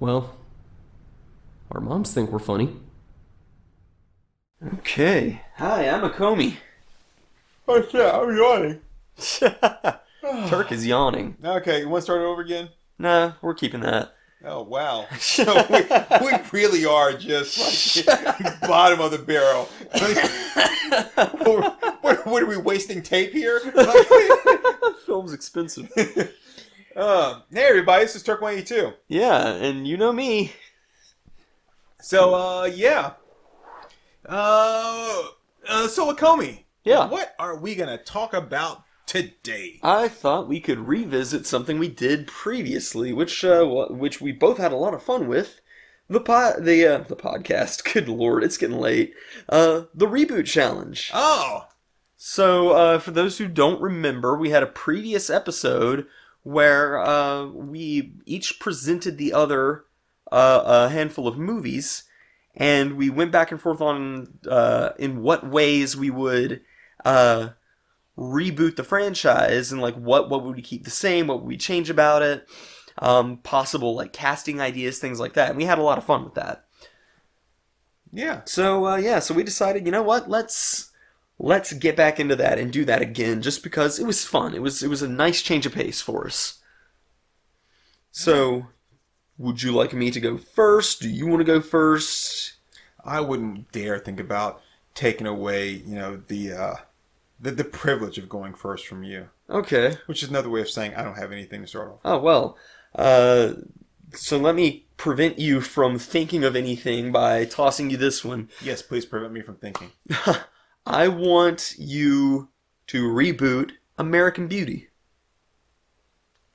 Well, our moms think we're funny. Okay. Hi, I'm Acomi. Oh shit, I'm yawning. Turk is yawning. Okay, you want to start it over again? Nah, we're keeping that. Oh, wow. So we really are just like bottom of the barrel. What are we wasting tape here? Film's expensive. Hey everybody, this is Turk182. Yeah, and you know me. So, yeah. So Acomi. Yeah. What are we going to talk about today? I thought we could revisit something we did previously, which we both had a lot of fun with. The podcast. Good lord, it's getting late. The Reboot Challenge. Oh. So, for those who don't remember, we had a previous episode where we each presented the other a handful of movies, and we went back and forth on in what ways we would reboot the franchise, and like what would we keep the same, what would we change about it, possible like casting ideas, things like that. And we had a lot of fun with that. Yeah. So so we decided, you know what, let's get back into that and do that again, just because it was fun. It was a nice change of pace for us. So, would you like me to go first? Do you want to go first? I wouldn't dare think about taking away, the privilege of going first from you. Okay. Which is another way of saying I don't have anything to start off. Oh, well. So let me prevent you from thinking of anything by tossing you this one. Yes, please prevent me from thinking. I want you to reboot American Beauty.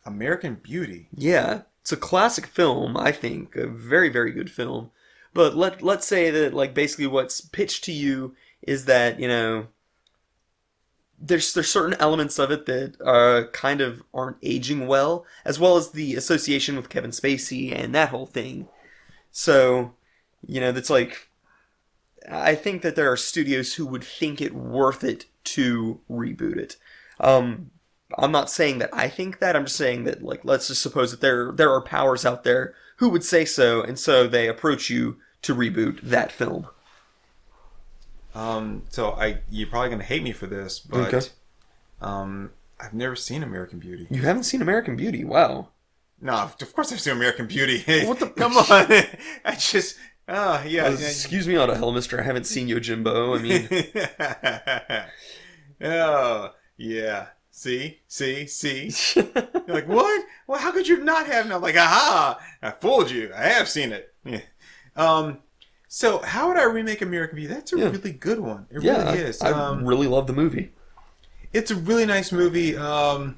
American Beauty? Yeah. It's a classic film, I think. A very, very good film. But let's say that, like, basically what's pitched to you is that, there's certain elements of it that kind of aren't aging well as the association with Kevin Spacey and that whole thing. So, that's like, I think that there are studios who would think it worth it to reboot it. I'm not saying that I think that. I'm just saying that, like, let's just suppose that there are powers out there who would say so, and so they approach you to reboot that film. So you're probably going to hate me for this, but okay. I've never seen American Beauty. You haven't seen American Beauty? Wow. No, of course I've seen American Beauty. What the? Come on. I just... yeah. Excuse me out of hell, mister. I haven't seen Yojimbo. I mean... Oh, yeah. See? You're like, what? Well, how could you not have? And I'm like, aha! I fooled you. I have seen it. Yeah. So how would I remake American Beauty? That's a really good one. It really is. I really love the movie. It's a really nice movie. I'd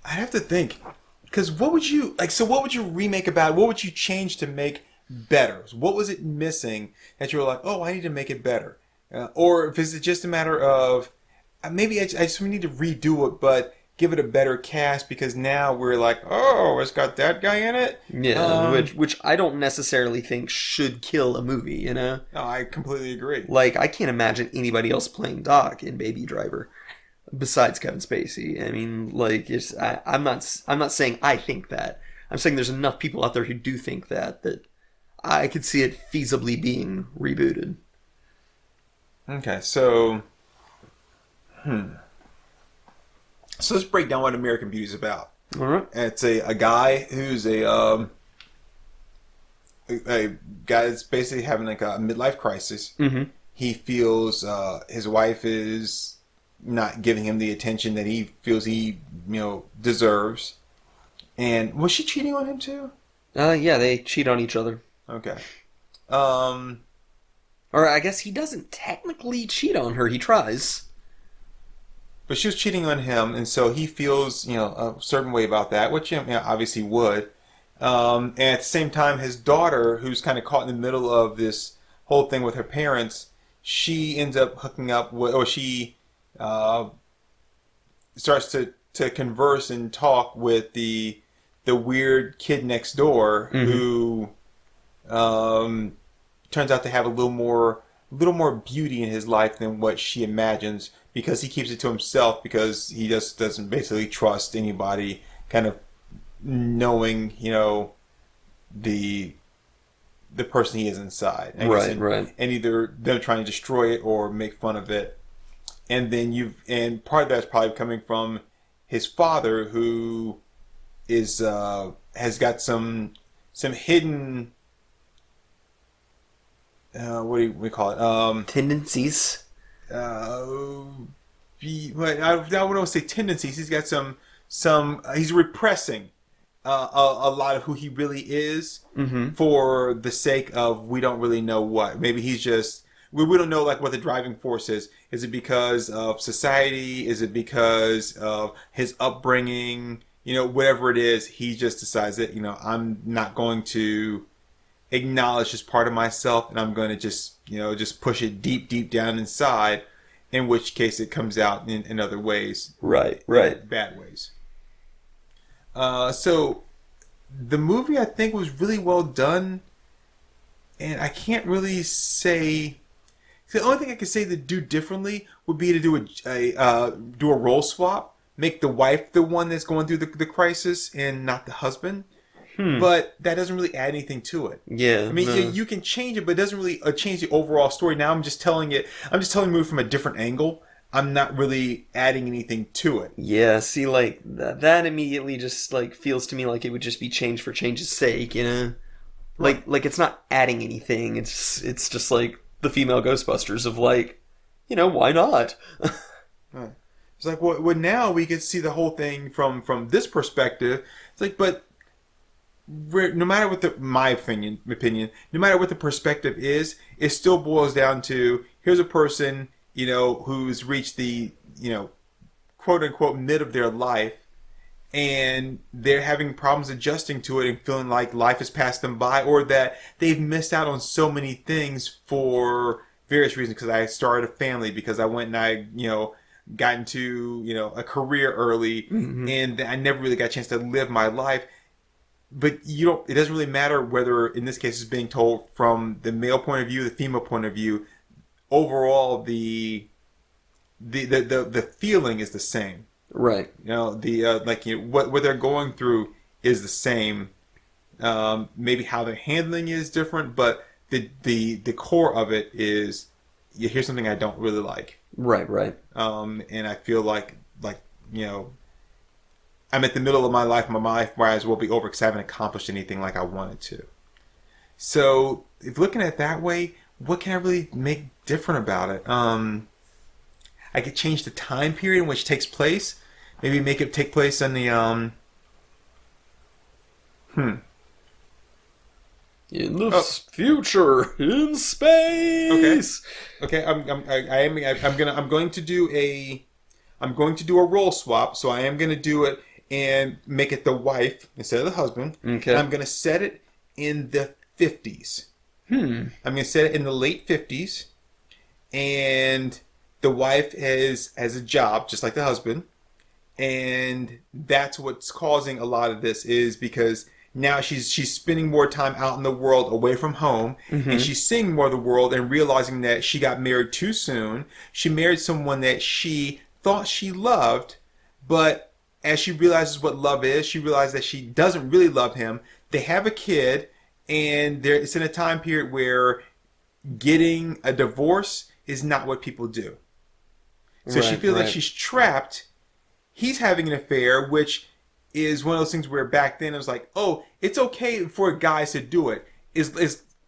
have to think. Because what would you... what would you remake about it? What would you change to make better? What was it missing that you were like, oh, I need to make it better? Or if it's just a matter of... maybe I just need to redo it, but give it a better cast because now we're like, oh, it's got that guy in it? Yeah, which I don't necessarily think should kill a movie, No, I completely agree. Like, I can't imagine anybody else playing Doc in Baby Driver besides Kevin Spacey. I mean, like, I'm not saying I think that. I'm saying there's enough people out there who do think that I could see it feasibly being rebooted. Okay, so... So let's break down what American Beauty is about. All right. It's a guy who's a guy that's basically having like a midlife crisis. Mm-hmm. He feels his wife is not giving him the attention that he feels he deserves. And was she cheating on him too? Yeah, they cheat on each other. Okay. Or I guess he doesn't technically cheat on her. He tries. But she was cheating on him, and so he feels, a certain way about that, which obviously would. And at the same time, his daughter, who's kind of caught in the middle of this whole thing with her parents, she ends up hooking up with, or she starts to converse and talk with the weird kid next door, mm-hmm. who turns out to have a little more beauty in his life than what she imagines, because he keeps it to himself because he just doesn't basically trust anybody kind of knowing, the person he is inside. Right. And either them trying to destroy it or make fun of it. And then and part of that's probably coming from his father, who is has got some hidden what do we call it? Tendencies. I don't want to say tendencies. He's got some he's repressing a lot of who he really is for the sake of we don't really know what. Maybe he's just we don't know like what the driving force is. Is it because of society? Is it because of his upbringing? You know, whatever it is, he just decides that, you know, I'm not going to acknowledge this part of myself, and I'm going to just, you know, just push it deep down inside, in which case it comes out in other ways. Right. Bad ways. So the movie, I think, was really well done, and I can't really say... The only thing I could say to do differently would be to do a role swap. Make the wife the one that's going through the crisis and not the husband. But that doesn't really add anything to it. Yeah. I mean, you can change it, but it doesn't really change the overall story. Now I'm just telling the movie from a different angle. I'm not really adding anything to it. Yeah, see, like, that immediately just, like, feels to me like it would just be change for change's sake, you know? Like, it's not adding anything. It's just, like, the female Ghostbusters of, like, you know, why not? Right. It's like, well, now we can see the whole thing from this perspective. It's like, but no matter what my opinion, no matter what the perspective is, it still boils down to, here's a person, you know, who's reached the, you know, quote unquote mid of their life, and they're having problems adjusting to it and feeling like life has passed them by, or that they've missed out on so many things for various reasons. Because I started a family, because I went and I, you know, got into, you know, a career early, and I never really got a chance to live my life. But it doesn't really matter whether, in this case, it's being told from the male point of view, the female point of view. Overall, the feeling is the same. Right. You know, like, you know, what they're going through is the same. Maybe how they're handling it is different, but the core of it is, here's something I don't really like. Right. And I feel like, you know, I'm at the middle of my life. My life might as well be over because I haven't accomplished anything like I wanted to. So, if looking at it that way, what can I really make different about it? I could change the time period in which it takes place. Maybe make it take place in the in the future, in space. Okay. I'm going to do a role swap. So I am going to do it and make it the wife instead of the husband. Okay. I'm going to set it in the 50s. I'm going to set it in the late 50s, and the wife has a job just like the husband, and that's what's causing a lot of this, is because now she's spending more time out in the world away from home, and she's seeing more of the world and realizing that she got married too soon. She married someone that she thought she loved, but as she realizes what love is, she realizes that she doesn't really love him. They have a kid, and it's in a time period where getting a divorce is not what people do. So she feels like she's trapped. He's having an affair, which is one of those things where back then it was like, oh, it's okay for guys to do it.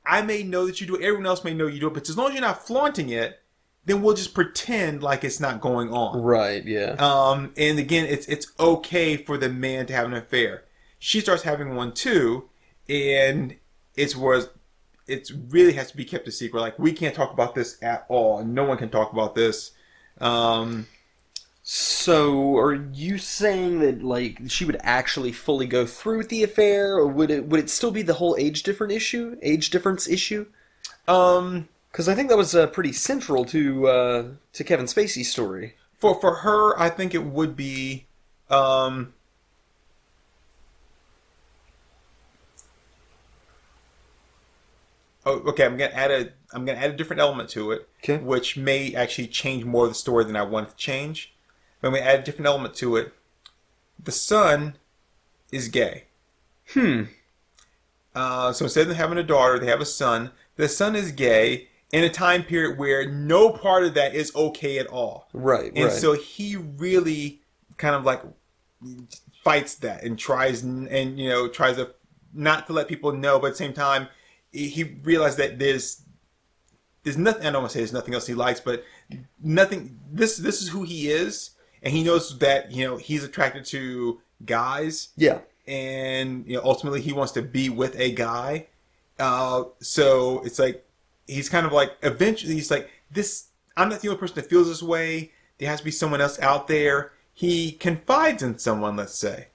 I may know that you do it, everyone else may know you do it, but as long as you're not flaunting it, then we'll just pretend like it's not going on. Right, yeah. And again, it's okay for the man to have an affair. She starts having one too, and it really has to be kept a secret. Like, we can't talk about this at all, and no one can talk about this. So, are you saying that, like, she would actually fully go through with the affair, or would it still be the whole age difference issue? Because I think that was pretty central to Kevin Spacey's story. For her, I think it would be. Okay, I'm gonna add a different element to it, okay, which may actually change more of the story than I want to change. But I'm gonna add a different element to it. The son is gay. So instead of them having a daughter, they have a son. The son is gay in a time period where no part of that is okay at all. Right, And right. so he really kind of like fights that and tries tries to not to let people know, but at the same time he realized that there's nothing. I don't want to say there's nothing else he likes, but nothing. This is who he is, and he knows that he's attracted to guys. Yeah. And ultimately he wants to be with a guy. So it's like he's kind of like eventually he's like this. I'm not the only person that feels this way. There has to be someone else out there. He confides in someone, let's say,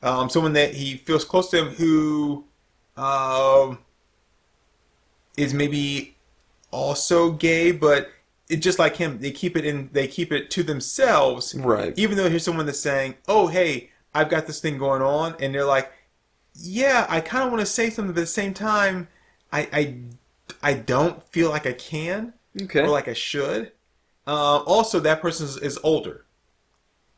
someone that he feels close to him who is maybe also gay, but it's just like him. They keep it to themselves, Right. Even though here's someone that's saying, "Oh, hey, I've got this thing going on," and they're like, "Yeah, I kind of want to say something, but at the same time, I don't feel like I can, Okay. or like I should." Also, that person is older.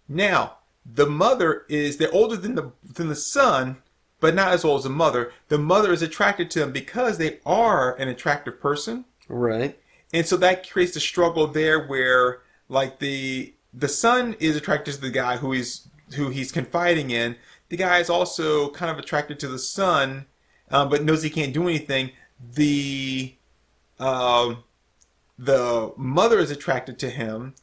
Now, the mother they're older than the son, but not as old as the mother. The mother is attracted to them because they are an attractive person. Right. And so that creates a struggle there where like the son is attracted to the guy who he's confiding in. The guy is also kind of attracted to the son, but knows he can't do anything. The mother is attracted to him,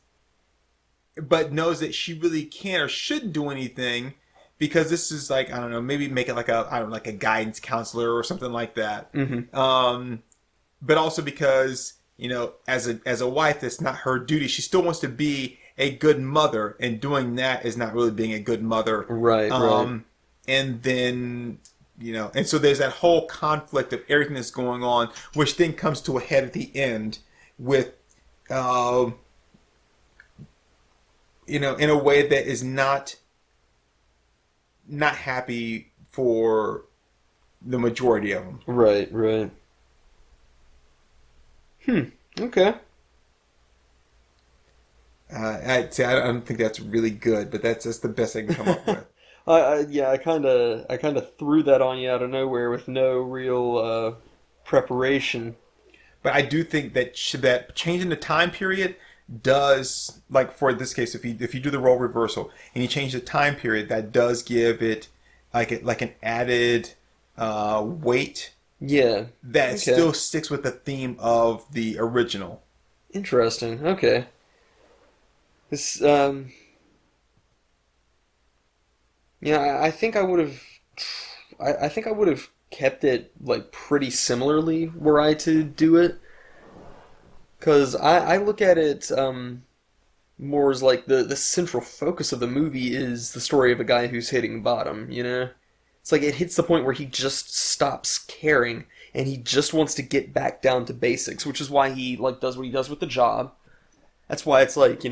but knows that she really can't or shouldn't do anything because this is like, I don't know, maybe make it like like a guidance counselor or something like that. Mm-hmm. But also because as a wife, that's not her duty. She still wants to be a good mother, and doing that is not really being a good mother. Right. Right. And then and so there's that whole conflict of everything that's going on, which then comes to a head at the end with in a way that is not happy for the majority of them. Right. Right. Okay. I'd say I don't think that's really good, but that's the best I can come up with. I kind of threw that on you out of nowhere with no real preparation. But I do think that that changing the time period does, like for this case, if you do the role reversal and you change the time period, that does give it like an added weight Yeah. that Okay. still sticks with the theme of the original. Interesting. Okay. This yeah, I think I would have I think I would have kept it like pretty similarly were I to do it. Cause I look at it more as like the central focus of the movie is the story of a guy who's hitting bottom, you know? It's like it hits the point where he just stops caring and he just wants to get back down to basics, which is why he like does what he does with the job. That's why it's like,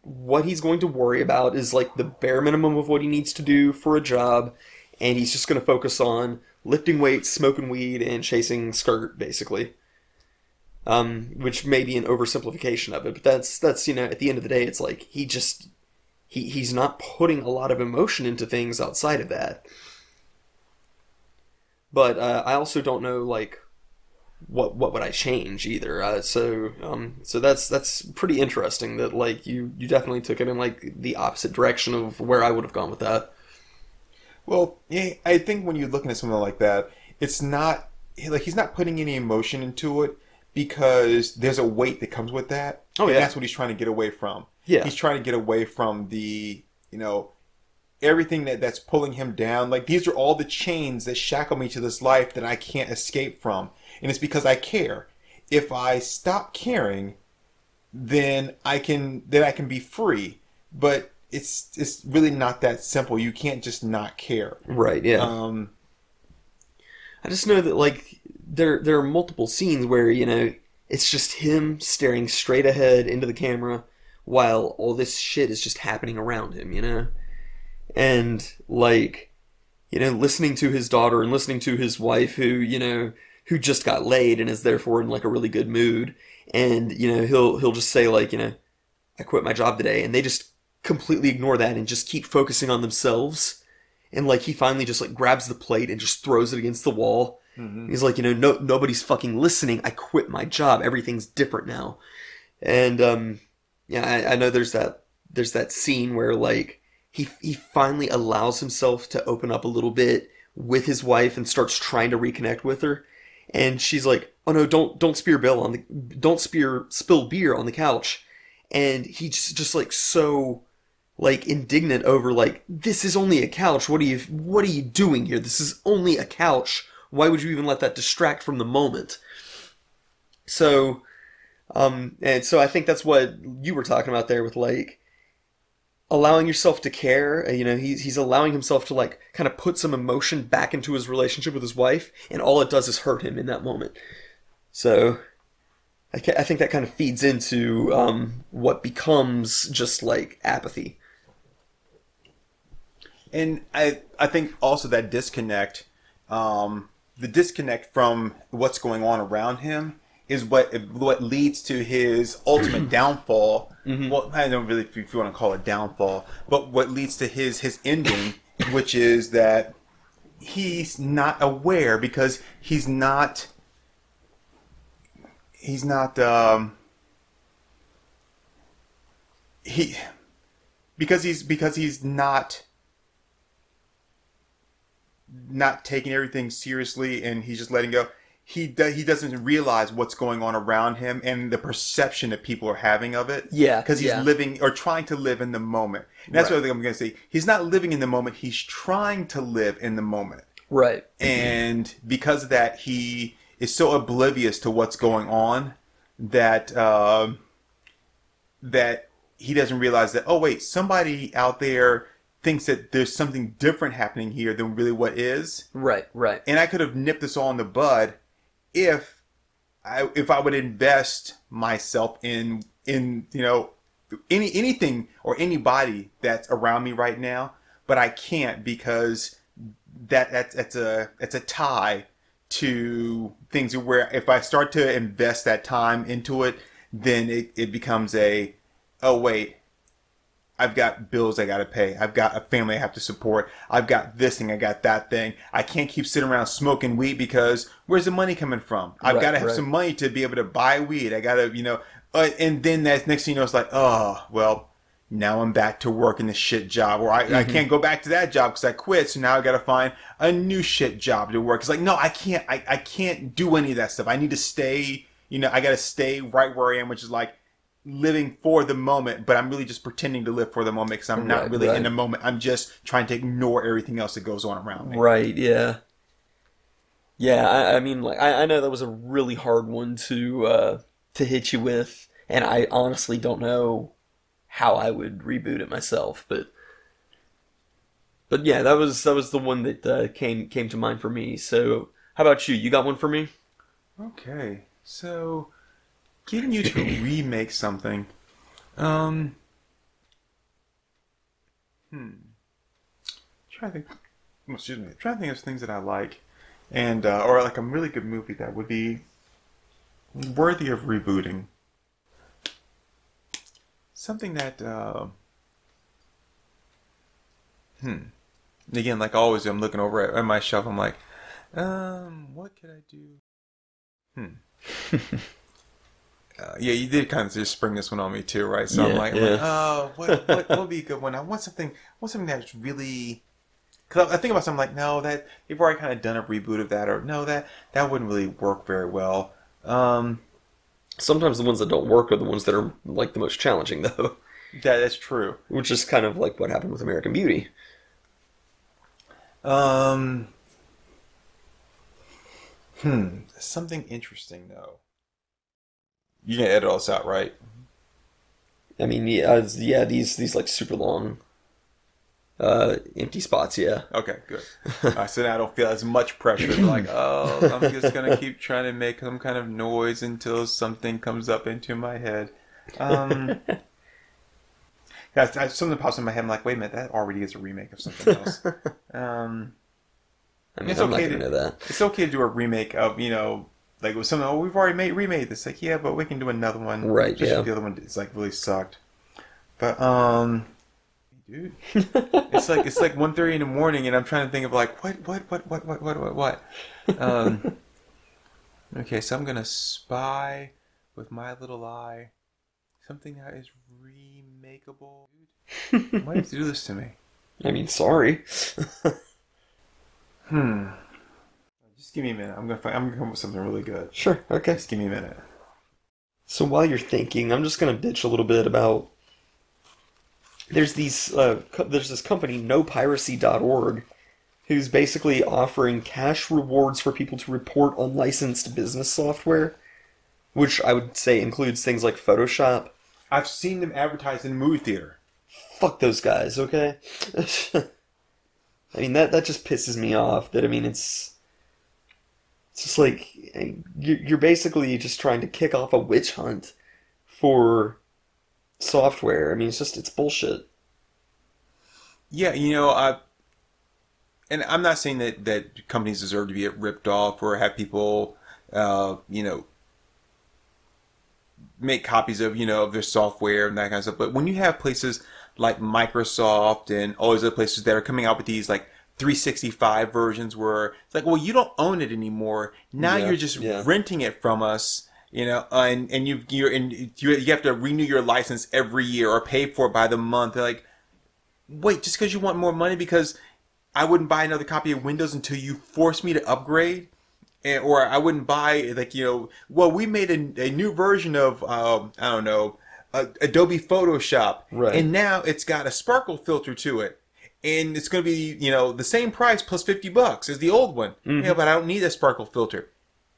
what he's going to worry about is like the bare minimum of what he needs to do for a job, and he's just going to focus on lifting weights, smoking weed, and chasing skirt, basically. Which may be an oversimplification of it, but that's at the end of the day, it's like he's not putting a lot of emotion into things outside of that. But I also don't know like what would I change either. So that's pretty interesting that like you definitely took it in like the opposite direction of where I would have gone with that. Well, yeah, I think when you're looking at something like that, it's not like he's not putting any emotion into it because there's a weight that comes with that. Oh, and yeah. that's what he's trying to get away from. Yeah. He's trying to get away from the everything that's pulling him down. Like these are all the chains that shackle me to this life that I can't escape from. And it's because I care. If I stop caring, then I can be free. But it's really not that simple. You can't just not care. Right, yeah. I just know that like there are multiple scenes where, it's just him staring straight ahead into the camera while all this shit is just happening around him, And like, listening to his daughter and listening to his wife who just got laid and is therefore in like a really good mood. And, he'll just say like, I quit my job today, and they just completely ignore that and just keep focusing on themselves. and like he finally just like grabs the plate and just throws it against the wall. Mm-hmm. He's like, nobody's fucking listening. I quit my job. Everything's different now. And yeah, I know there's that scene where like he finally allows himself to open up a little bit with his wife and starts trying to reconnect with her. And she's like, "Oh no, don't spill beer on the couch." And he's just like so like indignant over like, "This is only a couch. What are you doing here? This is only a couch. Why would you even let that distract from the moment?" So, and so I think that's what you were talking about there with like allowing yourself to care. He's allowing himself to like kind of put some emotion back into his relationship with his wife, and all it does is hurt him in that moment. So I think that kind of feeds into what becomes just like apathy. And I think also that disconnect, the disconnect from what's going on around him is what leads to his ultimate downfall. Mm-hmm. Well, I don't really, if you want to call it downfall, but what leads to his ending, which is that he's not aware because he's not taking everything seriously, and he's just letting go. He doesn't realize what's going on around him and the perception that people are having of it. Yeah, because he's living or trying to live in the moment. And that's what I think I'm going to say. He's not living in the moment. He's trying to live in the moment. Right. And because of that, he is so oblivious to what's going on that that he doesn't realize that, oh wait, somebody out there thinks that there's something different happening here than really what is. Right. And I could have nipped this all in the bud if I would invest myself in anything or anybody that's around me right now, but I can't because that's a tie to things where if I start to invest that time into it, then it becomes oh wait, I've got bills I gotta pay. I've got a family I have to support. I've got this thing. I got that thing. I can't keep sitting around smoking weed because where's the money coming from? I've got to have some money to be able to buy weed. I gotta, and then that next thing you know, it's like, oh, well, now I'm back to working the shit job, or I can't go back to that job because I quit. So now I gotta find a new shit job to work. It's like, no, I can't do any of that stuff. I need to stay, I gotta stay right where I am, which is like living for the moment, but I'm really just pretending to live for the moment because I'm not really in the moment. I'm just trying to ignore everything else that goes on around me. Right, yeah. Yeah, I mean, like, I know that was a really hard one to hit you with, and I honestly don't know how I would reboot it myself, but yeah, that was the one that came to mind for me. So, how about you? You got one for me? Okay, so getting you to remake something. Trying to think. Excuse me. Trying to think of things that I like, and or like a really good movie that would be worthy of rebooting. Something that. Again, like always, I'm looking over at my shelf. I'm like, what could I do? Yeah, you did kind of just spring this one on me too, right? So I'm like, what would be a good one? I want something that's really. Because I think about something like, no, that they've already kind of done a reboot of that, or no, that wouldn't really work very well. Sometimes the ones that don't work are the ones that are like the most challenging, though. That's true. Which is kind of like what happened with American Beauty. Something interesting though. You can edit all this out, right? I mean, yeah, these like super long, empty spots, yeah. Okay, good. So now I don't feel as much pressure. Like, oh, I'm just gonna keep trying to make some kind of noise until something comes up into my head. Something pops in my head. I'm like, wait a minute, that already is a remake of something else. I mean, it's I'm okay not gonna know that. It's okay to do a remake of, like with something. Oh, we've already remade this. Like, yeah, but we can do another one. Right. Just yeah. The other one is like really sucked. But dude. It's like 1:30 in the morning, and I'm trying to think of like what. Okay, so I'm gonna spy with my little eye something that is remakeable. Why do you have to do this to me? I mean, sorry. Just give me a minute. I'm gonna come up with something really good. Sure, okay. Just give me a minute. So while you're thinking, I'm just gonna bitch a little bit about. There's this company, NoPiracy.org, who's basically offering cash rewards for people to report unlicensed business software, which I would say includes things like Photoshop. I've seen them advertised in a movie theater. Fuck those guys, okay? I mean, that just pisses me off. That, I mean, it's just like, you're basically just trying to kick off a witch hunt for software. I mean, it's bullshit. Yeah, and I'm not saying that companies deserve to be ripped off or have people, make copies of, of their software and that kind of stuff. But when you have places like Microsoft and all these other places that are coming out with these like 365 versions where it's like, well, you don't own it anymore. Now you're just renting it from us. And you have to renew your license every year or pay for it by the month. They're like, wait, just because you want more money, because I wouldn't buy another copy of Windows until you force me to upgrade, or I wouldn't buy well, we made a new version of I don't know, Adobe Photoshop, right? And now it's got a sparkle filter to it, and it's going to be the same price plus $50 as the old one. Mm-hmm. Yeah, but I don't need a sparkle filter.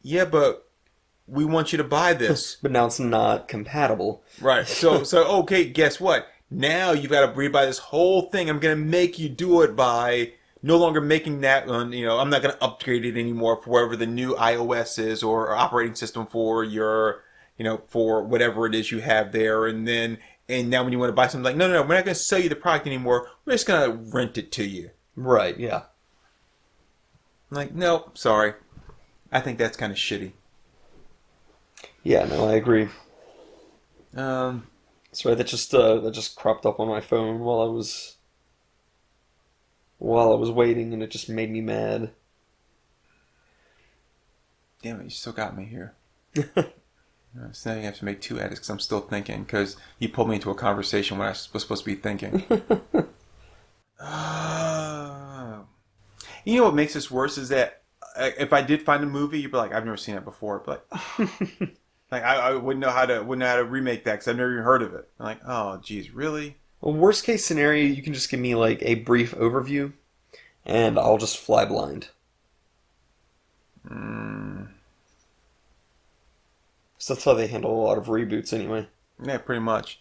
Yeah, but we want you to buy this. But now it's not compatible. Right. So okay, guess what? Now you've got to rebuy this whole thing. I'm going to make you do it by no longer making that one. I'm not going to upgrade it anymore for whatever the new iOS is or operating system for your, for whatever it is you have there. And now when you want to buy something, like, no, we're not going to sell you the product anymore. We're just going to rent it to you. Right. Yeah. I'm like, no, sorry. I think that's kind of shitty. Yeah, no, I agree. Sorry, that just cropped up on my phone while I was waiting, and it just made me mad. Damn it, you still got me here. So now you have to make 2 edits because I'm still thinking, because you pulled me into a conversation when I was supposed to be thinking. You know what makes this worse is that if I did find a movie, you'd be like, I've never seen it before, but like I wouldn't know how to remake that because I've never even heard of it. I'm like, oh, geez, really? Well, worst case scenario, you can just give me like a brief overview, and I'll just fly blind. So that's how they handle a lot of reboots, anyway. Yeah, pretty much.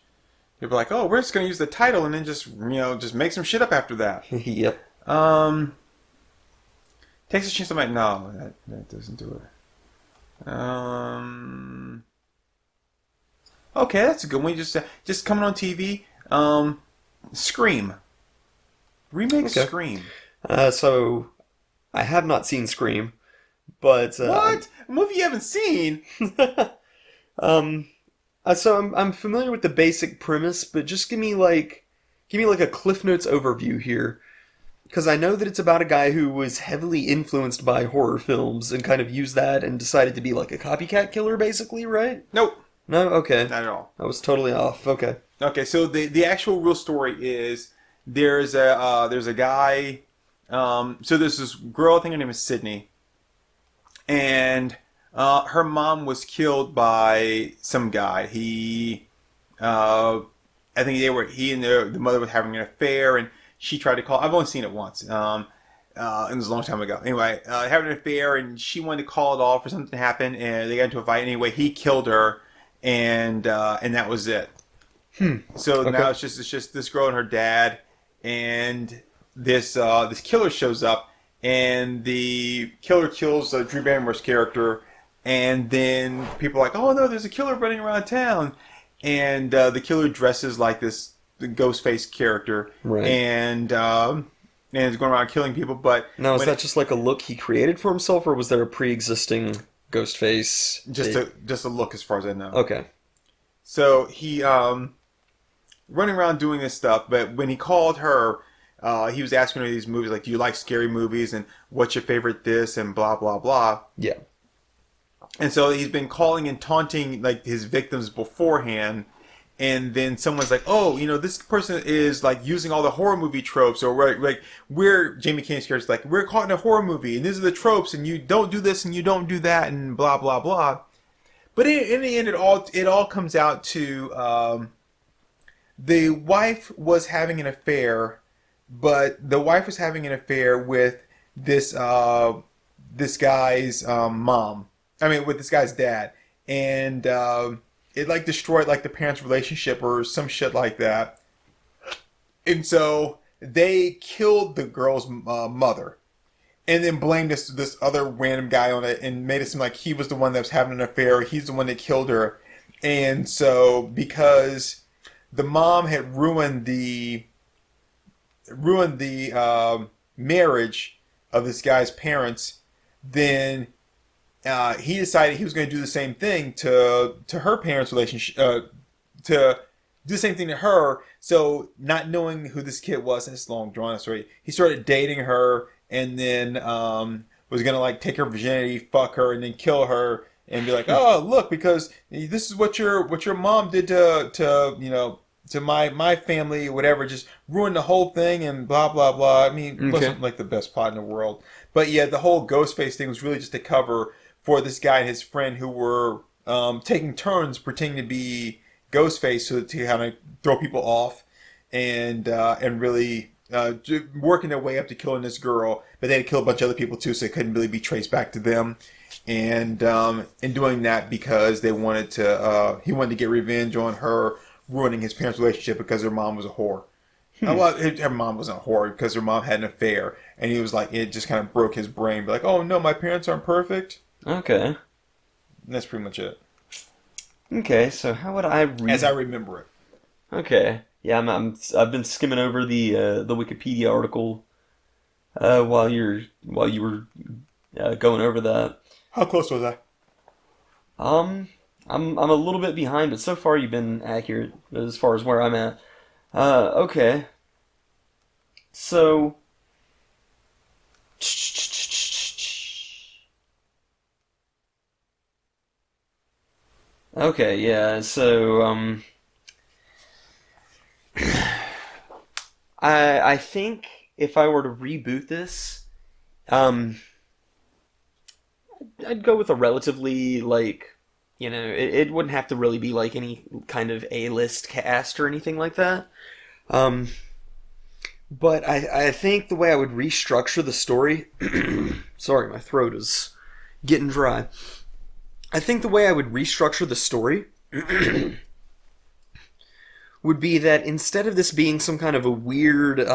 You'd be like, oh, we're just gonna use the title and then just make some shit up after that. Yep. Takes a chance. I'm like, no, that doesn't do it. Okay, that's a good one. Just coming on TV. Scream. Remake Scream. So I have not seen Scream, but what? A movie you haven't seen? So I'm familiar with the basic premise, but just give me like a Cliff Notes overview here. Because I know that it's about a guy who was heavily influenced by horror films and kind of used that and decided to be like a copycat killer, basically, right? Nope. No? Okay. Not at all. I was totally off. Okay. Okay, so the actual real story is there's a guy. So there's this girl, I think her name is Sydney, and her mom was killed by some guy. I think he and the mother were having an affair, and she tried to call. I've only seen it once. It was a long time ago. Anyway, having an affair, and she wanted to call it off or something happened, and they got into a fight. Anyway, he killed her, and that was it. So Okay. now it's just this girl and her dad, and this killer shows up, and the killer kills Drew Barrymore's character, and then people are like, oh no, there's a killer running around town, and the killer dresses like this ghost face character, Right. and is going around killing people. But Now, is that just like a look he created for himself, or was there a pre-existing ghost face? just a look, as far as I know? Okay. So he running around doing this stuff. But when he called her, he was asking her these movies, like, do you like scary movies? And what's your favorite this? And blah, blah, blah. Yeah. And so he's been calling and taunting, like, his victims beforehand. And then someone's like, oh, this person is, like, using all the horror movie tropes. Or, we're Jamie Kane's character's like, we're caught in a horror movie. And these are the tropes. And you don't do this and you don't do that. And blah, blah, blah. But in the end, it all comes out to the wife was having an affair. But the wife was having an affair with this guy's mom. I mean, with this guy's dad. And it, like, destroyed, like, the parents' relationship or some shit like that. And so they killed the girl's mother. And then blamed this other random guy on it and made it seem like he was the one that was having an affair. He's the one that killed her. And so because the mom had ruined the marriage of this guy's parents, then he decided he was going to do the same thing to her parents' relationship, to do the same thing to her. So not knowing who this kid was, and it's long drawn out story, he started dating her, and then was going to, like, take her virginity, fuck her, and then kill her, and be like, oh, look, because this is what your mom did to my family, whatever, just ruined the whole thing and blah, blah, blah. I mean, it wasn't like the best plot in the world. But yeah, the whole Ghostface thing was really just a cover for this guy and his friend who were taking turns pretending to be Ghostface so to kind of throw people off and really working their way up to killing this girl. But they had to kill a bunch of other people too, so it couldn't really be traced back to them. And doing that because he wanted to get revenge on her ruining his parents' relationship because her mom was a whore. Well, her mom wasn't a whore because her mom had an affair. And he was like, it just kind of broke his brain. Like, oh no, my parents aren't perfect. Okay. And that's pretty much it. Okay, so how would I read... As I remember it. Okay. Yeah, I've been skimming over the Wikipedia article while you were going over that. How close was I? I'm a little bit behind, but so far you've been accurate as far as where I'm at. Okay. So okay, yeah. So I think if I were to reboot this, um I'd go with a relatively, like, it wouldn't have to really be like any kind of A-list cast or anything like that. Um, but I think the way I would restructure the story, sorry, my throat is getting dry. I think the way I would restructure the story would be that instead of this being some kind of a weird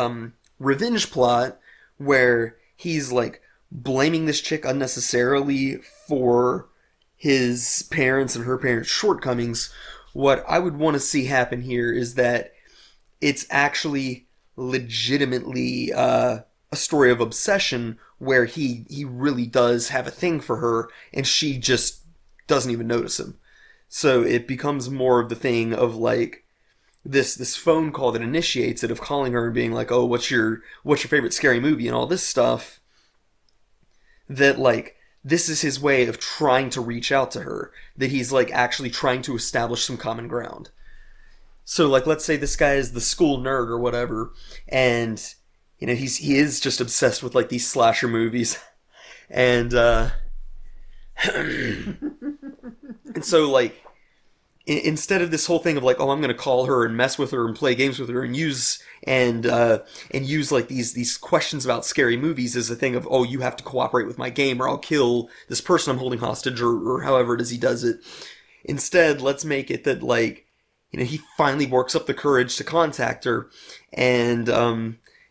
revenge plot where he's, like, blaming this chick unnecessarily for his parents and her parents' shortcomings, what I would want to see happen here is that it's actually legitimately a story of obsession where he really does have a thing for her and she just doesn't even notice him. So it becomes more of the thing of, like, this phone call that initiates it, of calling her and being like, oh, what's your favorite scary movie and all this stuff. That, like, this is his way of trying to reach out to her. That he's, like, actually trying to establish some common ground. So, like, let's say this guy is the school nerd or whatever, and, he is just obsessed with, like, these slasher movies. And, and so, like, instead of this whole thing of, like, oh, I'm going to call her and mess with her and play games with her and use like these questions about scary movies as a thing of, oh, you have to cooperate with my game or I'll kill this person I'm holding hostage, or however it is he does it. Instead, let's make it that, like, he finally works up the courage to contact her, and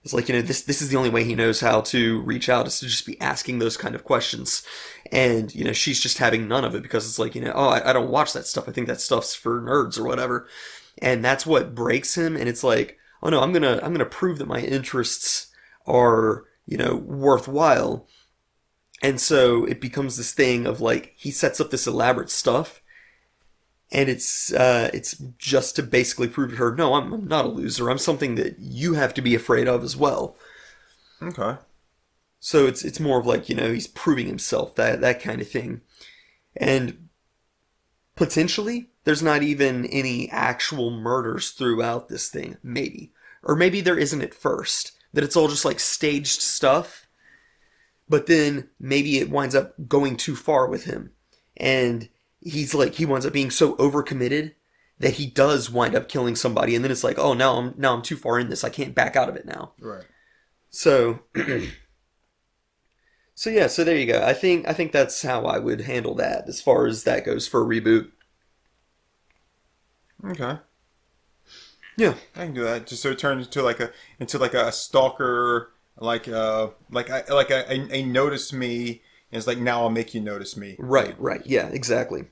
it's like, this is the only way he knows how to reach out, is to just be asking those kind of questions. And, she's just having none of it because it's like, oh, I don't watch that stuff. I think that stuff's for nerds or whatever. And that's what breaks him. And it's like, oh no, I'm gonna prove that my interests are, worthwhile. And so it becomes this thing of, like, he sets up this elaborate stuff. and it's just to basically prove to her, no, I'm not a loser. I'm something that you have to be afraid of as well. Okay. So it's more of like, he's proving himself, that kind of thing. And potentially, there's not even any actual murders throughout this thing, maybe. Or maybe there isn't at first. That it's all just like staged stuff. But then maybe it winds up going too far with him. And he winds up being so overcommitted that he does wind up killing somebody. And then it's like, oh, now I'm too far in this. I can't back out of it now. Right. So... So yeah, so there you go. I think that's how I would handle that as far as that goes for a reboot. Okay. Yeah, I can do that. Just so it turns into like a stalker, like a notice me. And it's like, now I'll make you notice me. Right. Yeah, exactly.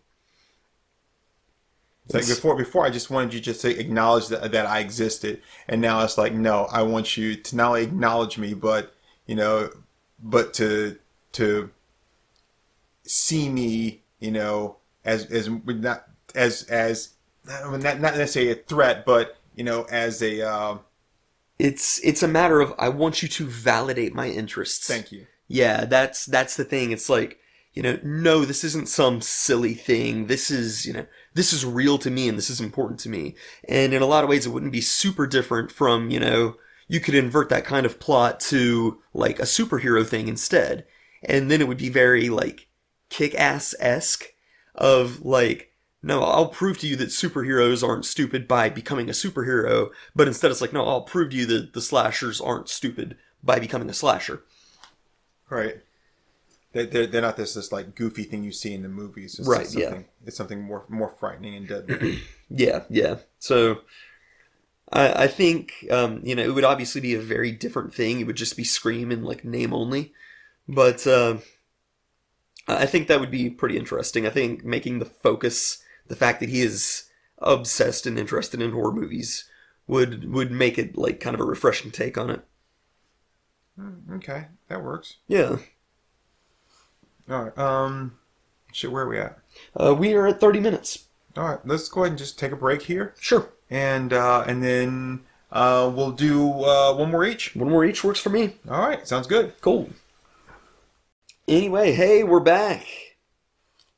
It's like before I just wanted you just to acknowledge that I existed, and now it's like, no, I want you to not only acknowledge me, but but to see me, as not necessarily a threat, but as a. It's a matter of, I want you to validate my interests. Thank you. Yeah, that's the thing. It's like, no, this isn't some silly thing. This is real to me, and this is important to me. And in a lot of ways, it wouldn't be super different from, you could invert that kind of plot to, like, a superhero thing instead. And then it would be very, like, Kick-Ass-esque of, like, no, I'll prove to you that superheroes aren't stupid by becoming a superhero. But instead it's like, no, I'll prove to you that the slashers aren't stupid by becoming a slasher. Right. They're not this like, goofy thing you see in the movies. It's right, yeah. It's something more frightening and deadly. Yeah. So... I think, it would obviously be a very different thing. It would just be Scream in, like, name only. But, I think that would be pretty interesting. I think making the focus, the fact that he is obsessed and interested in horror movies, would make it, like, kind of a refreshing take on it. Okay, that works. Yeah. Alright, shit, where are we at? We are at 30 minutes. Alright, let's go ahead and just take a break here. Sure. And then we'll do one more each. One more each works for me. All right, sounds good. Cool. Anyway, hey, we're back.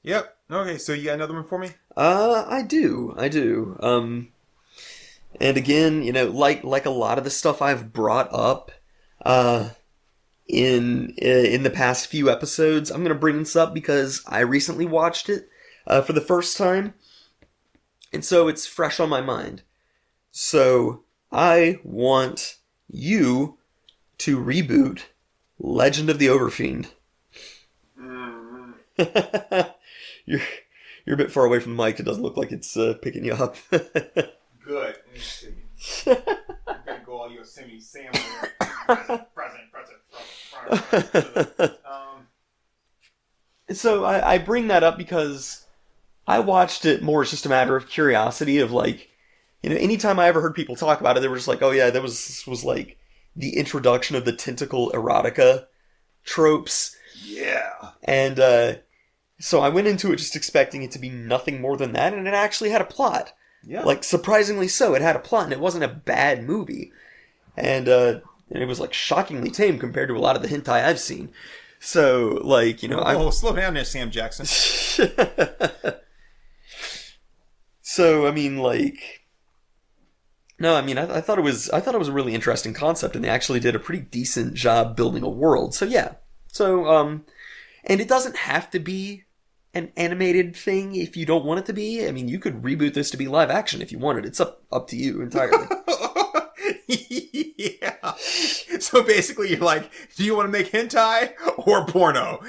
Yep. Okay, so you got another one for me? I do. And again, like a lot of the stuff I've brought up, in the past few episodes, I'm gonna bring this up because I recently watched it, for the first time. And so it's fresh on my mind. So I want you to reboot Legend of the Overfiend. You're a bit far away from the mic. It doesn't look like it's picking you up. Good. I'm gonna go all Yosemite Sam. Present. So I bring that up because I watched it more as just a matter of curiosity of, like, anytime I ever heard people talk about it, they were just like, oh yeah, this was like the introduction of the tentacle erotica tropes. Yeah. And so I went into it just expecting it to be nothing more than that, and it actually had a plot. Yeah. Like, surprisingly so, it had a plot, and it wasn't a bad movie. And it was, like, shockingly tame compared to a lot of the hentai I've seen. So, like, slow down there, Sam Jackson. So, I mean, like... No, I mean, I thought it was a really interesting concept, and they actually did a pretty decent job building a world. So, yeah. So, and it doesn't have to be an animated thing if you don't want it to be. I mean, you could reboot this to be live action if you wanted. It's up to you entirely. Yeah. So basically you're like, do you want to make hentai or porno?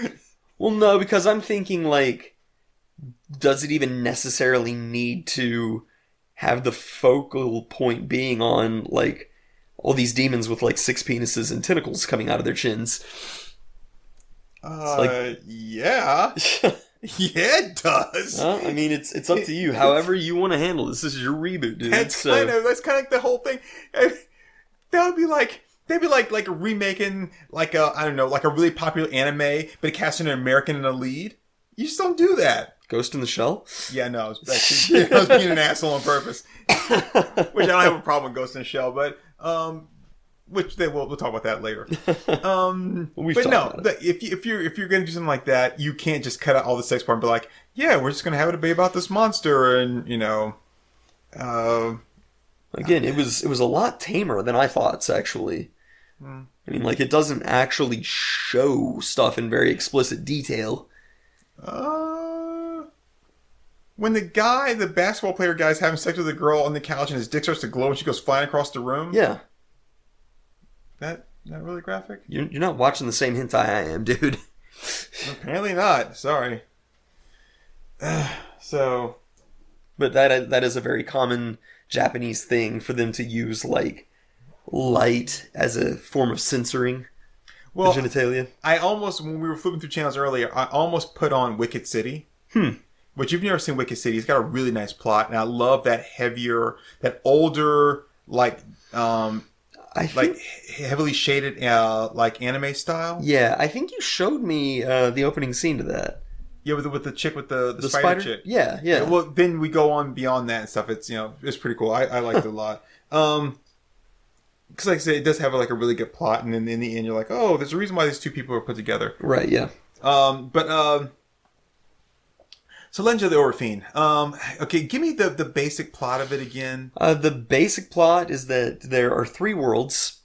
Well, no, because I'm thinking, like, does it even necessarily need to have the focal point being on, like, all these demons with, like, 6 penises and tentacles coming out of their chins? Yeah. Yeah, it does. Well, I mean, it's up to you. However you want to handle this. This is your reboot, dude. That's kind of like the whole thing. That would be like, they'd be like remaking like a really popular anime, but casting an American in the lead. You just don't do that. Ghost in the Shell? Yeah, no, I was being an asshole on purpose. Which I don't have a problem with Ghost in the Shell, but which we'll talk about that later. But no, if you're gonna do something like that, you can't just cut out all the sex part and be like, yeah, we're just gonna have it be about this monster, and again, it was a lot tamer than I thought. Actually, I mean, like, it doesn't actually show stuff in very explicit detail. When the basketball player guy is having sex with a girl on the couch and his dick starts to glow and she goes flying across the room. Yeah. That really graphic? You're not watching the same hentai I am, dude. Apparently not. Sorry. So. But that is a very common Japanese thing for them to use, like, light as a form of censoring the genitalia. When we were flipping through channels earlier, I almost put on Wicked City. Which, if you've never seen Wicked City, it's got a really nice plot, and I love that older, heavily shaded, like anime style. Yeah, I think you showed me the opening scene to that. Yeah, with the chick with the spider chick. Yeah. Well, then we go on beyond that and stuff. It's it's pretty cool. I liked it a lot. Because, like I said, it does have like a really good plot, and then in the end, you're like, oh, there's a reason why these two people are put together. Right. Yeah. So, Legend of the Overfiend. Okay, give me the basic plot of it again. The basic plot is that there are 3 worlds.